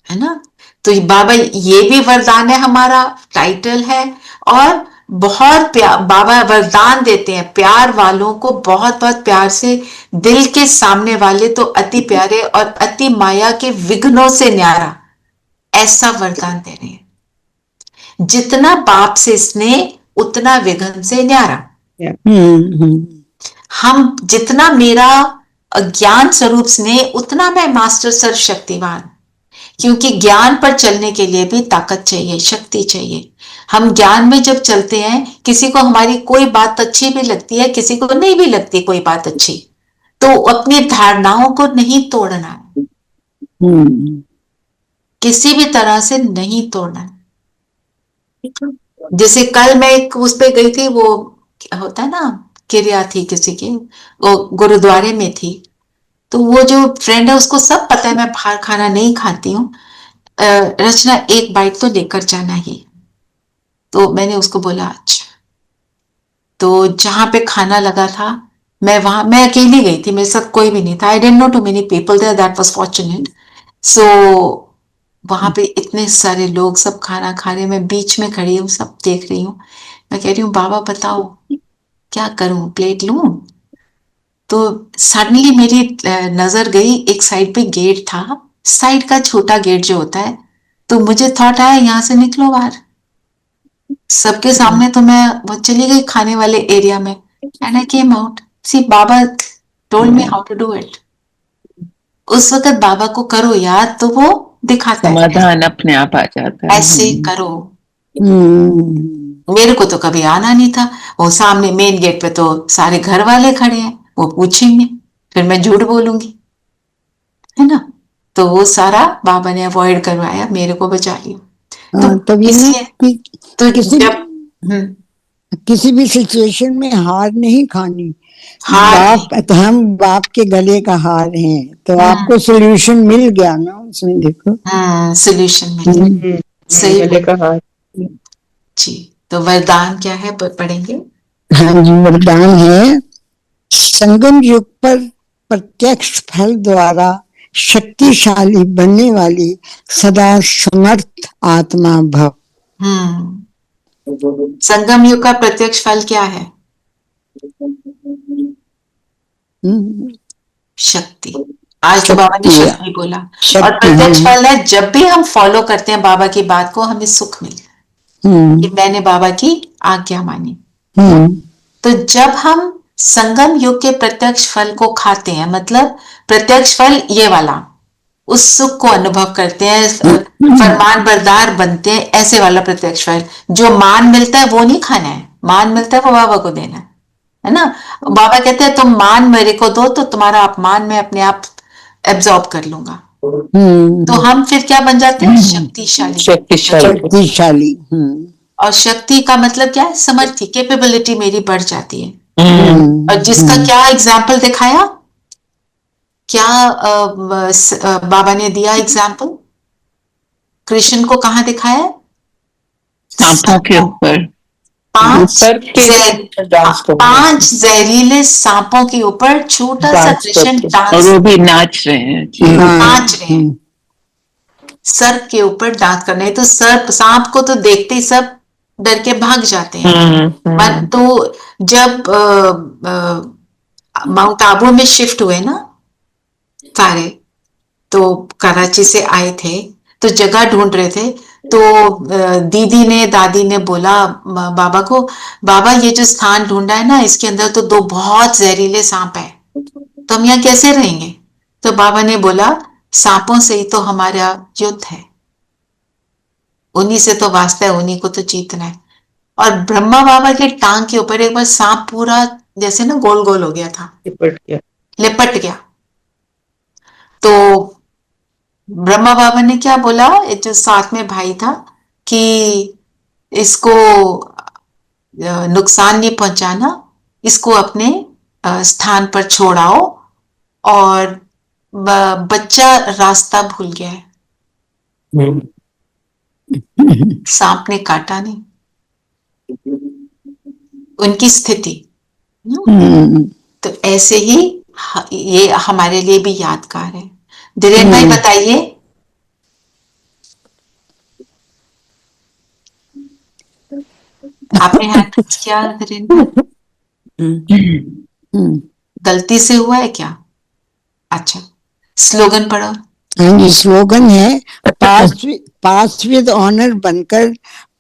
S4: है ना। तो बाबा, ये भी वरदान है, हमारा टाइटल है, और बहुत प्यार, बाबा वरदान देते हैं प्यार वालों को, बहुत बहुत प्यार से, दिल के सामने वाले तो अति प्यारे और अति माया के विघ्नों से न्यारा, ऐसा वरदान दे रहे हैं। जितना बाप से स्नेह उतना विघ्न से न्यारा। हम जितना मेरा ज्ञान स्वरूप स्नेह उतना मैं मास्टर सर्वशक्तिवान, क्योंकि ज्ञान पर चलने के लिए भी ताकत चाहिए, शक्ति चाहिए। हम ज्ञान में जब चलते हैं, किसी को हमारी कोई बात अच्छी भी लगती है, किसी को नहीं भी लगती कोई बात अच्छी, तो अपनी धारणाओं को नहीं तोड़ना है, किसी भी तरह से नहीं तोड़ना है। जैसे कल मैं एक उस पे गई थी, वो होता है ना, क्रिया थी किसी की, वो गुरुद्वारे में थी, तो वो जो फ्रेंड है उसको सब पता है मैं बाहर खाना नहीं खाती हूँ, रचना एक बाइट तो लेकर जाना ही। तो मैंने उसको बोला अच्छा। तो जहां पे खाना लगा था, मैं अकेली गई थी, मेरे साथ कोई भी नहीं था। I didn't know too many people there, that was fortunate. So वहां पे इतने सारे लोग सब खाना खा रहे, मैं बीच में खड़ी हूँ, सब देख रही हूँ। मैं कह रही हूँ बाबा बताओ क्या करूं, प्लेट लूं? तो सडनली मेरी नजर गई, एक साइड पे गेट था, साइड का छोटा गेट जो होता है, तो मुझे थॉट आया यहाँ से निकलो बाहर। सबके सामने तो मैं वो चली गई खाने वाले एरिया में, and I came out. See Baba told me how to do it. उस वक्त बाबा को करो याद तो वो दिखाता है,
S6: समाधान अपने आप आ जाता है।
S4: ऐसे करो। मेरे को तो कभी आना नहीं था। वो सामने मेन गेट पे तो सारे घर वाले खड़े हैं, वो पूछेंगे, फिर मैं झूठ बोलूंगी, है ना। तो वो सारा बाबा ने अवॉइड करवाया, मेरे को बचा लिया। तो इसलिए तो
S1: किसी भी सिचुएशन में हार नहीं खानी। बाप, हम बाप के गले का हार हैं, तो आपको सोल्यूशन मिल गया ना उसमें, देखो
S4: सोल्यूशन मिल गया। सही गले का हार जी। तो वरदान क्या है पढ़ेंगे?
S1: हाँ जी, वरदान है संगम युग पर प्रत्यक्ष फल द्वारा शक्तिशाली बनने वाली सदा समर्थ आत्मा भव।
S4: संगम युग का प्रत्यक्ष फल क्या है? शक्ति। आज तो बाबा ने शक्ति बोला, और प्रत्यक्ष फल है जब भी हम फॉलो करते हैं बाबा की बात को, हमें सुख मिलता है कि मैंने बाबा की आज्ञा मानी। तो जब हम संगम युग के प्रत्यक्ष फल को खाते हैं, मतलब प्रत्यक्ष फल ये वाला, उस सुख को अनुभव करते हैं, फरमान बरदार बनते हैं, ऐसे वाला प्रत्यक्ष फल। जो मान मिलता है वो नहीं खाना है, मान मिलता है वो बाबा को देना है ना। बाबा कहते हैं तुम मान मेरे को दो तो तुम्हारा अपमान मैं अपने आप एब्जॉर्ब कर लूंगा। तो हम फिर क्या बन जाते हैं? शक्तिशाली। और शक्ति का मतलब क्या है? समर्थी, कैपेबिलिटी मेरी बढ़ जाती है। और जिसका क्या एग्जाम्पल दिखाया, क्या बाबा ने दिया एग्जाम्पल? कृष्ण को कहाँ दिखाया?
S6: सांपों के ऊपर,
S4: 5 जहरीले सांपों के ऊपर छोटा सा कृष्ण डांस,
S6: और वो भी नाच रहे हैं,
S4: नाच रहे हैं सर्प के ऊपर डांस करने। तो सर्प, सांप को तो देखते ही सब डर के भाग जाते हैं। तो जब माउंट आबू में शिफ्ट हुए ना सारे, तो कराची से आए थे, तो जगह ढूंढ रहे थे, तो दीदी ने, दादी ने बोला बाबा को, बाबा ये जो स्थान ढूंढा है ना, इसके अंदर तो 2 बहुत जहरीले सांप है, तो हम यहाँ कैसे रहेंगे? तो बाबा ने बोला सांपों से ही तो हमारा युद्ध है, उन्हीं से तो वास्ता है, उन्हीं को तो जीतना है। और ब्रह्मा बाबा के टांग के ऊपर एक बार सांप पूरा जैसे ना गोल गोल हो गया था, लिपट गया। तो ब्रह्मा बाबा ने क्या बोला, जो साथ में भाई था, कि इसको नुकसान नहीं पहुंचाना, इसको अपने स्थान पर छोड़ाओ। और बच्चा रास्ता भूल गया है, सांप ने काटा नहीं, उनकी स्थिति। तो ऐसे ही ये हमारे लिए भी यादगार है। धीरेन भाई बताइए। आपने हैंड रेज किया धीरेन्द्र? गलती से हुआ है क्या? अच्छा, स्लोगन पढ़ो।
S1: हाँ जी, स्लोगन है पास विद ऑनर बनकर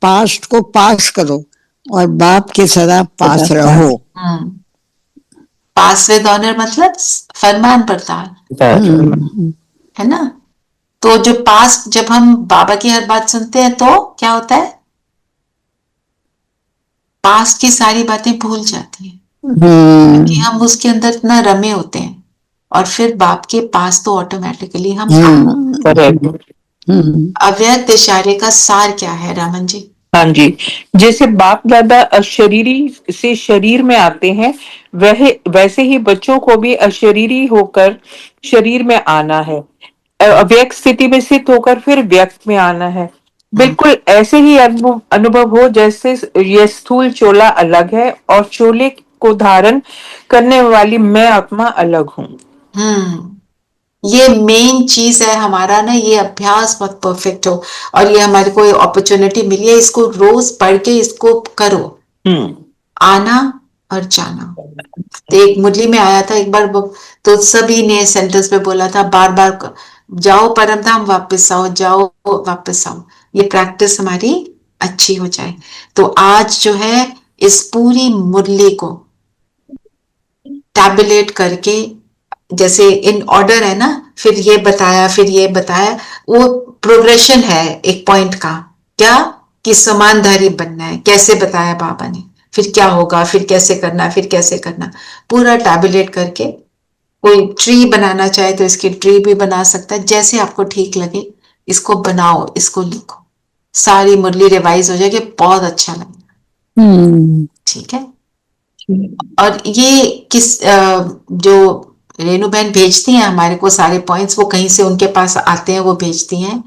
S1: पास्ट को पास करो और बाप के सदा पास रहो।
S4: पास विद ऑनर मतलब फरमान बरदार, है ना? तो जो पास, जब हम बाबा की हर बात सुनते हैं तो क्या होता है? पास्ट की सारी बातें भूल जाती हैं, क्योंकि हम उसके अंदर इतना रमे होते हैं, और फिर बाप के पास तो ऑटोमेटिकली हम अव्यक्त इशारे का सार क्या है रामन जी?
S8: हाँ जी, जैसे बाप दादा अशरीरी से शरीर में आते हैं, वैसे ही बच्चों को भी अशरीरी होकर शरीर में आना है, अव्यक्त स्थिति में स्थित होकर फिर व्यक्त में आना है। बिल्कुल ऐसे ही अनुभव हो जैसे ये स्थूल चोला अलग है और चोले को धारण करने वाली मैं आत्मा अलग हूँ।
S4: ये मेन चीज है हमारा ना, ये अभ्यास बहुत परफेक्ट हो, और ये हमारे को अपॉर्चुनिटी मिली है, इसको रोज पढ़ के इसको करो। आना और जाना। तो एक मुरली में आया था एक बार, तो सभी ने सेंटेंस पे बोला था बार बार, जाओ परम धाम वापस आओ, जाओ वापस आओ। ये प्रैक्टिस हमारी अच्छी हो जाए। तो आज जो है इस पूरी मुरली को टैबुलेट करके, जैसे इन ऑर्डर है ना, फिर ये बताया, फिर ये बताया, वो प्रोग्रेशन है एक पॉइंट का। क्या कि समानधारी बनना है, कैसे बताया बाबा ने, फिर क्या होगा, फिर कैसे करना, फिर कैसे करना, पूरा टैबुलेट करके। कोई ट्री बनाना चाहे तो इसकी ट्री भी बना सकता है, जैसे आपको ठीक लगे इसको बनाओ, इसको लिखो, सारी मुरली रिवाइज हो जाएगी, बहुत अच्छा लगेगा। ठीक है। और ये जो रेनू बहन भेजती हैं हमारे को सारे पॉइंट्स, वो कहीं से उनके पास आते हैं, वो भेजती हैं,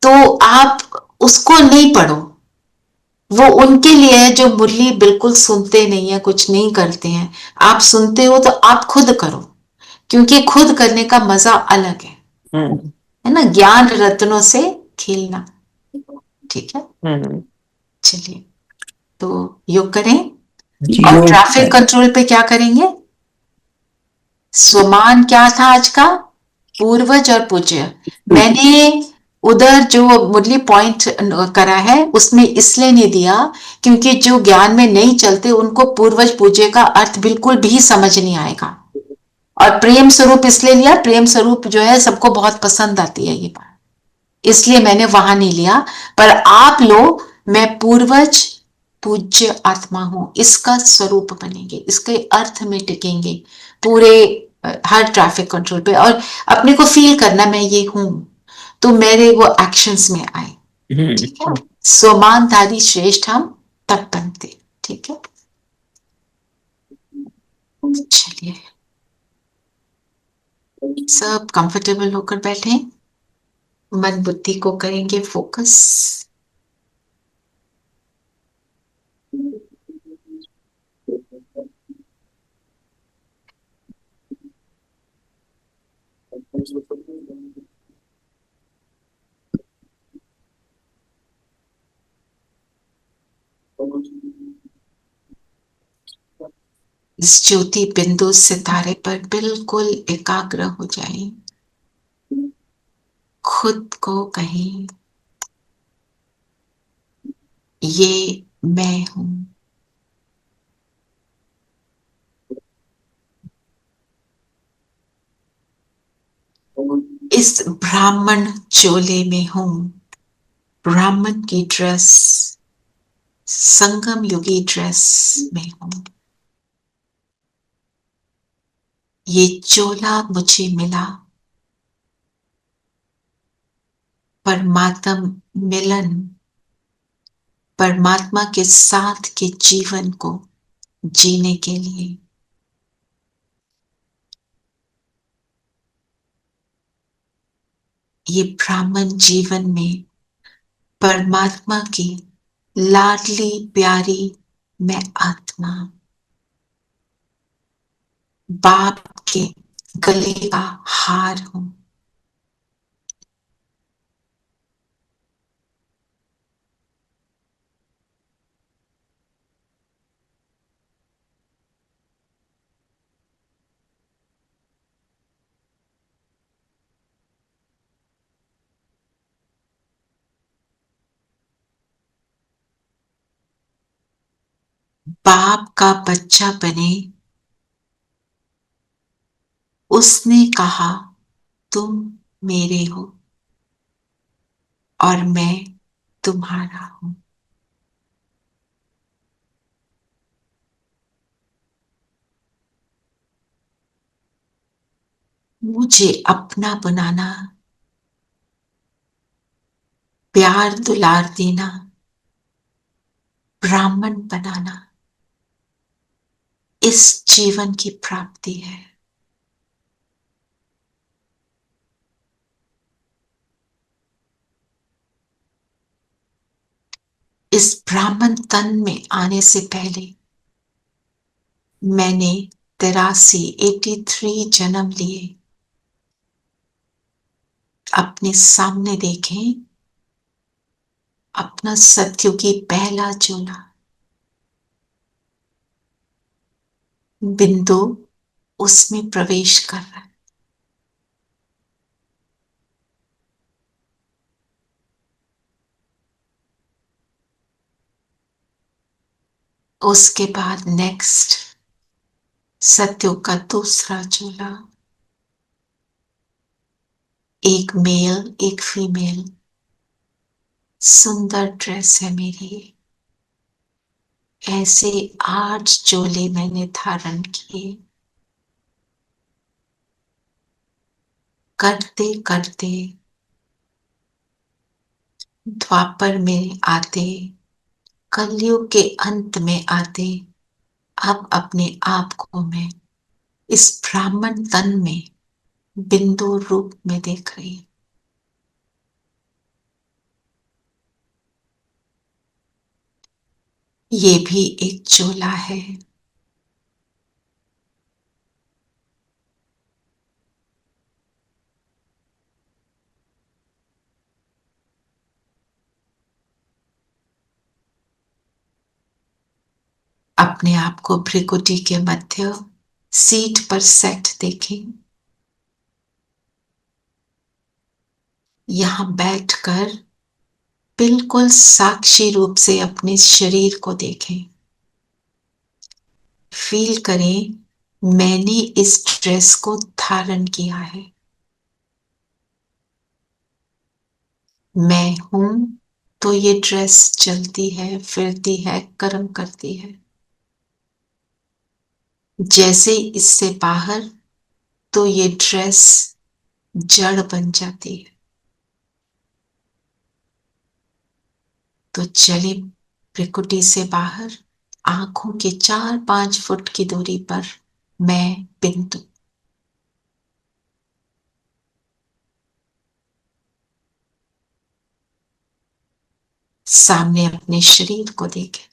S4: तो आप उसको नहीं पढ़ो, वो उनके लिए है जो मुरली बिल्कुल सुनते नहीं है, कुछ नहीं करते हैं। आप सुनते हो तो आप खुद करो, क्योंकि खुद करने का मजा अलग है ना, ज्ञान रत्नों से खेलना। ठीक है, चलिए तो योग करें। और ट्रैफिक कंट्रोल पे क्या करेंगे? स्वमान क्या था आज का? पूर्वज और पूज्य। मैंने उधर जो मुरली पॉइंट करा है उसमें इसलिए नहीं दिया क्योंकि जो ज्ञान में नहीं चलते उनको पूर्वज पूज्य का अर्थ बिल्कुल भी समझ नहीं आएगा। और प्रेम स्वरूप इसलिए लिया, प्रेम स्वरूप जो है सबको बहुत पसंद आती है ये बात, इसलिए मैंने वहां नहीं लिया। पर आप लोग, मैं पूर्वज पूज्य आत्मा हूं, इसका स्वरूप बनेंगे, इसके अर्थ में टिकेंगे पूरे हर ट्रैफिक कंट्रोल पे, और अपने को फील करना मैं ये हूं, तो मेरे वो एक्शंस में आए। ठीक है, सोमानधारी श्रेष्ठ हम तब बनते। ठीक है, चलिए सब कंफर्टेबल होकर बैठे, मन बुद्धि को करेंगे फोकस। इस ज्योति बिंदु सितारे पर बिल्कुल एकाग्र हो जाए, खुद को कहें ये मैं हूं। इस ब्राह्मण चोले में हूं, ब्राह्मण की ड्रेस, संगम युगी ड्रेस में हूं। ये चोला मुझे मिला परमात्म मिलन, परमात्मा के साथ के जीवन को जीने के लिए। ये ब्राह्मण जीवन में परमात्मा की लाडली प्यारी मैं आत्मा, बाप के गले का हार हूं। बाप का बच्चा बने, उसने कहा तुम मेरे हो और मैं तुम्हारा हूं। मुझे अपना बनाना, प्यार दुलार देना, ब्राह्मण बनाना इस जीवन की प्राप्ति है। इस ब्राह्मण तन में आने से पहले मैंने 83 जन्म लिए। अपने सामने देखें अपना सत्युगी पहला चोला। बिंदु उसमें प्रवेश कर रहा है। उसके बाद नेक्स्ट सत्युग का दूसरा चोला। एक मेल एक फीमेल, सुंदर ड्रेस है मेरी। ऐसे 8 चोले मैंने धारण किए। करते करते द्वापर में आते, कलयुग के अंत में आते, अब अपने आप को मैं इस ब्राह्मण तन में बिंदु रूप में देख रही। ये भी एक चोला है। अपने आप को भ्रिकुटी के मध्य सीट पर सेट देखें। यहां बैठकर बिल्कुल साक्षी रूप से अपने शरीर को देखें। फील करें मैंने इस ड्रेस को धारण किया है। मैं हूं तो ये ड्रेस चलती है, फिरती है, कर्म करती है। जैसे इससे बाहर तो ये ड्रेस जड़ बन जाती है। तो चले प्रकृति से बाहर, आंखों के 4-5 फुट की दूरी पर मैं बिंदु। सामने अपने शरीर को देखें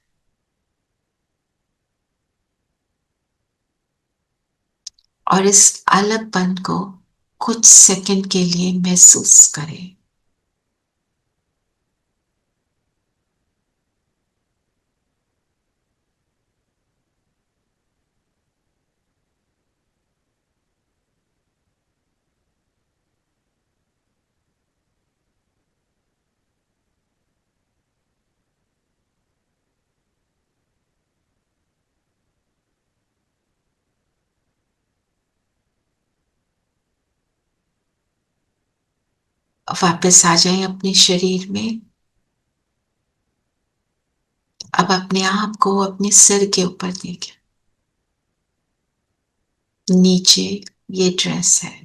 S4: और इस अलगपन को कुछ सेकंड के लिए महसूस करें। वापस आ जाएं अपने शरीर में। अब अपने आप को अपने सिर के ऊपर देखें। नीचे ये ड्रेस है।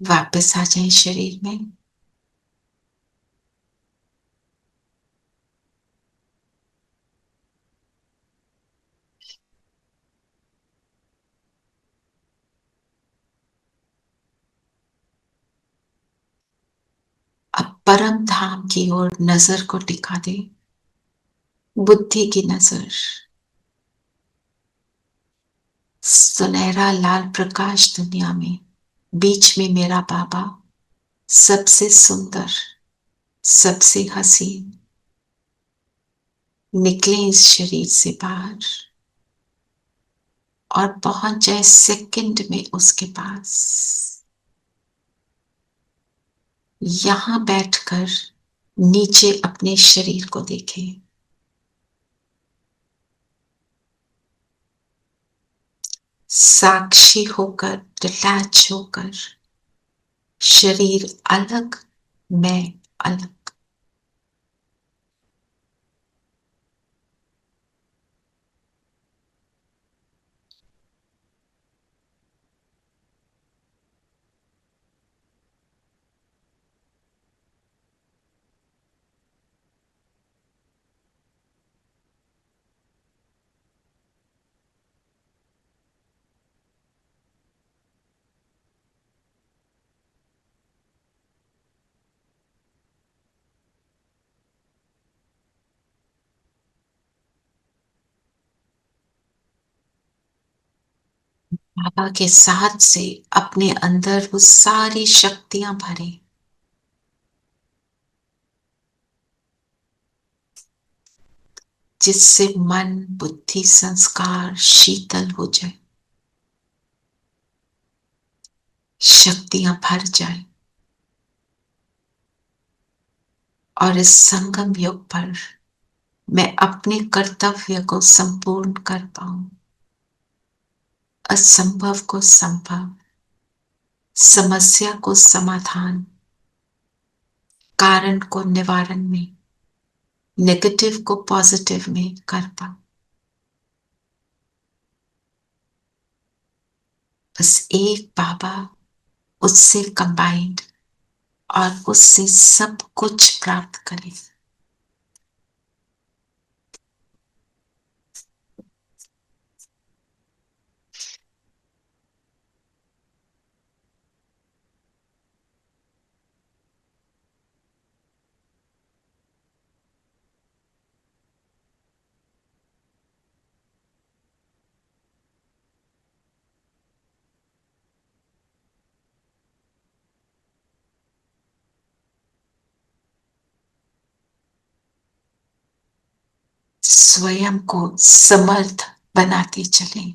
S4: वापस आ जाएं शरीर में। अब परम धाम की ओर नजर को टिका दे। बुद्धि की नजर। सुनहरा लाल प्रकाश दुनिया में, बीच में मेरा बाबा, सबसे सुंदर, सबसे हसीन। निकले इस शरीर से बाहर और पहुंच जाए सेकंड में उसके पास। यहां बैठकर नीचे अपने शरीर को देखें। साक्षी होकर, डिटैच होकर, शरीर अलग, मैं अलग। बाबा के साथ से अपने अंदर वो सारी शक्तियां भरें, जिससे मन, बुद्धि, संस्कार शीतल हो जाए, शक्तियां भर जाए और इस संगम युग पर मैं अपने कर्तव्य को संपूर्ण कर पाऊं, असंभव को संभव, समस्या को समाधान, कारण को निवारण में, नेगेटिव को पॉजिटिव में कर पाऊं। बस एक बाबा, उससे कंबाइंड और उससे सब कुछ प्राप्त करें। स्वयं को समर्थ बनाते चलें।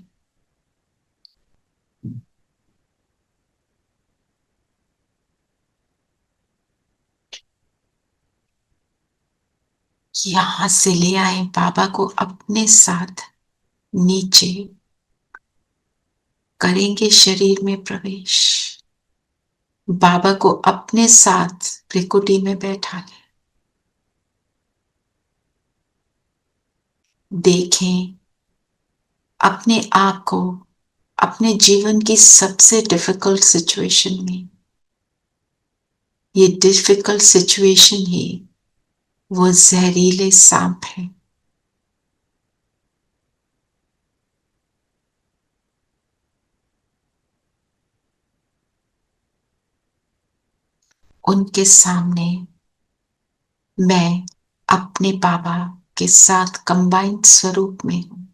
S4: यहां से ले आए बाबा को अपने साथ, नीचे करेंगे शरीर में प्रवेश, बाबा को अपने साथ त्रिकुटी में बैठा लें। देखें अपने आप को अपने जीवन की सबसे डिफिकल्ट सिचुएशन में। ये डिफिकल्ट सिचुएशन ही वो जहरीले सांप है। उनके सामने मैं अपने बाबा के साथ कंबाइंड स्वरूप में हूं,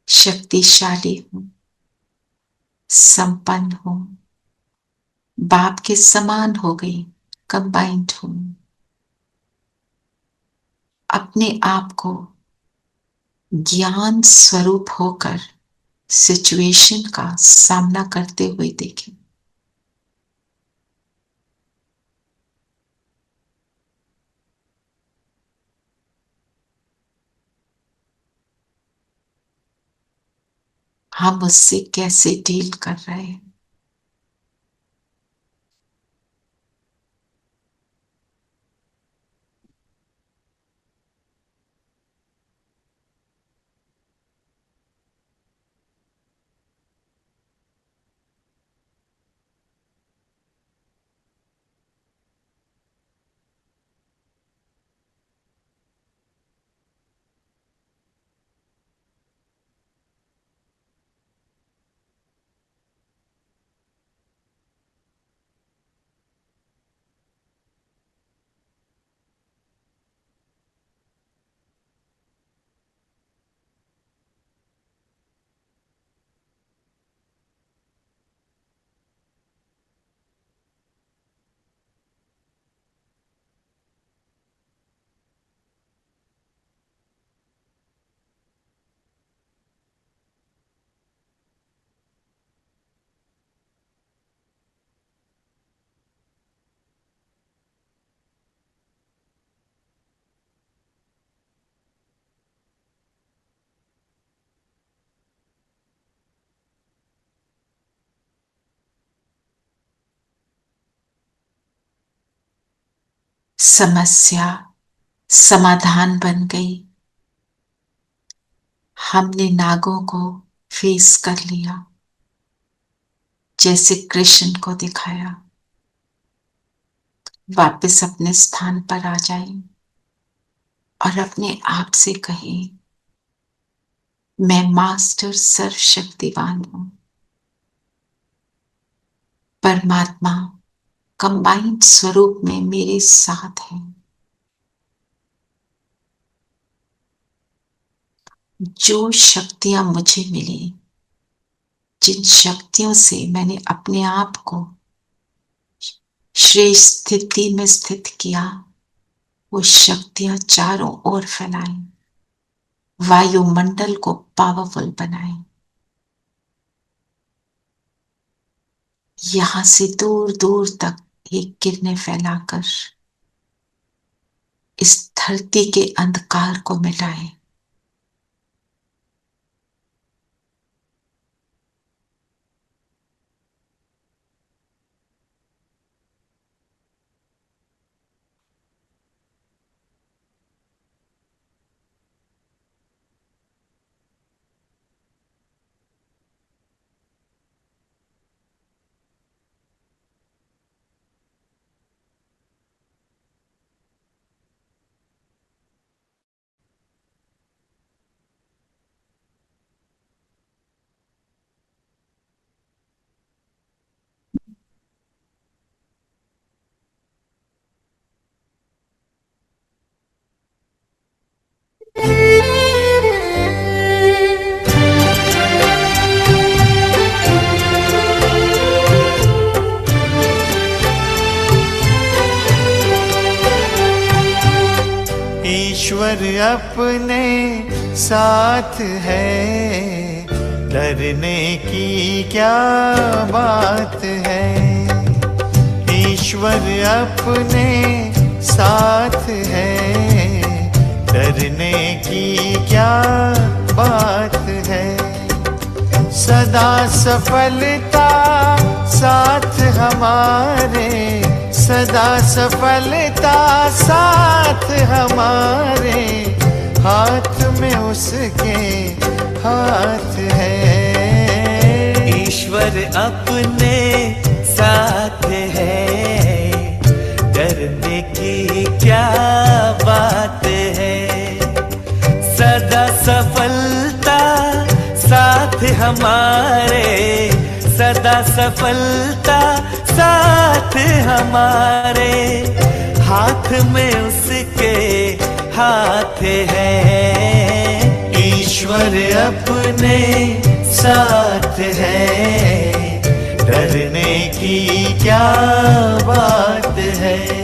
S4: शक्तिशाली हूं, संपन्न हूं, बाप के समान हो गई, कंबाइंड हूं। अपने आप को ज्ञान स्वरूप होकर सिचुएशन का सामना करते हुए देखें। हम उससे कैसे डील कर रहे हैं। समस्या समाधान बन गई। हमने नागों को फेस कर लिया, जैसे कृष्ण को दिखाया। वापस अपने स्थान पर आ जाएं और अपने आप से कहें, मैं मास्टर सर्वशक्तिवान हूं। परमात्मा कंबाइंड स्वरूप में मेरे साथ है। जो शक्तियां मुझे मिली, जिन शक्तियों से मैंने अपने आप को श्रेष्ठ स्थिति में स्थित किया, वो शक्तियां चारों ओर फैलाई, वायुमंडल को पावरफुल बनाए। यहां से दूर दूर तक ये किरणें फैलाकर इस धरती के अंधकार को मिटाए।
S2: ईश्वर अपने साथ है, डरने की क्या बात है। ईश्वर अपने साथ है, डरने की क्या बात है। सदा सफलता साथ हमारे, सदा सफलता साथ हमारे। हाथ में उसके हाथ है।
S12: ईश्वर अपने साथ है, डरने की क्या बात है। सदा सफलता साथ हमारे, सदा सफलता साथ हमारे। हाथ में उसके हाथ है।
S2: ईश्वर अपने साथ है, डरने की क्या बात है।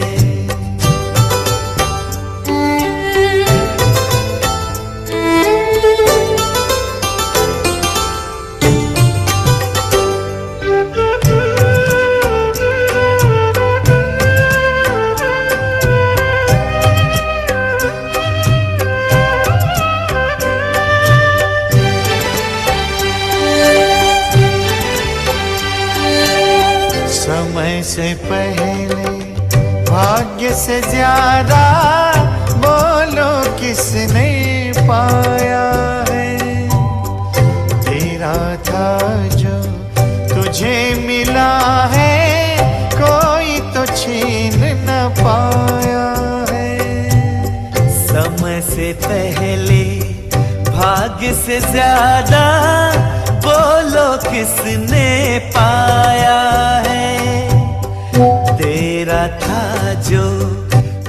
S2: समय से पहले भाग्य से ज्यादा बोलो किसने पाया है। तेरा था जो तुझे मिला है, कोई तो छीन न पाया है।
S12: समय से पहले भाग्य से ज्यादा बोलो किसने पाया है। तेरा था जो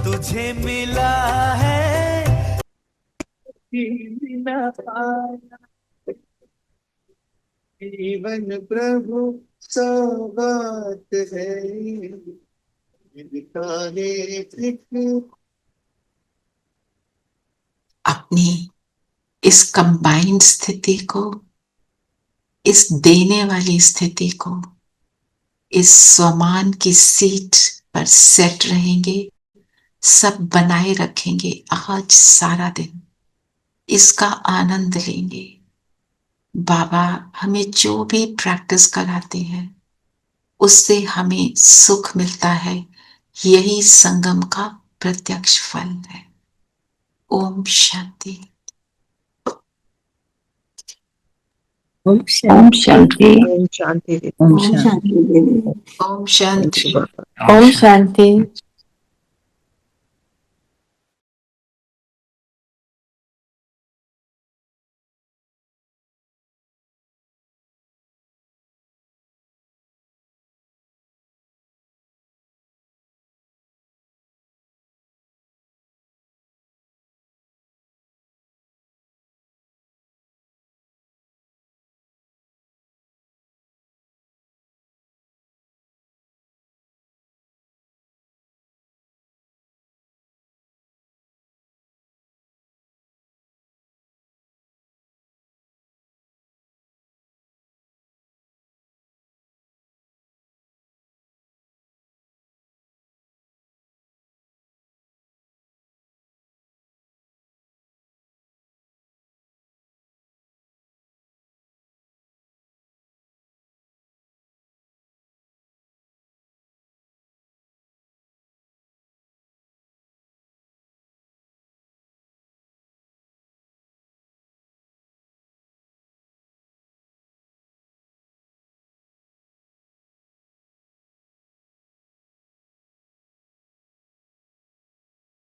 S12: तुझे मिला है, न पाया।
S2: जीवन प्रभु सौगात है,
S4: अपनी इस कंबाइंड स्थिति को, इस देने वाली स्थिति को, इस स्वमान की सीट पर सेट रहेंगे, सब बनाए रखेंगे। आज सारा दिन इसका आनंद लेंगे। बाबा हमें जो भी प्रैक्टिस कराते हैं, उससे हमें सुख मिलता है। यही संगम का प्रत्यक्ष फल है। ओम शांति।
S7: ओम शांति।
S5: ओम शांति।
S4: ओम शांति।
S7: ओम शांति।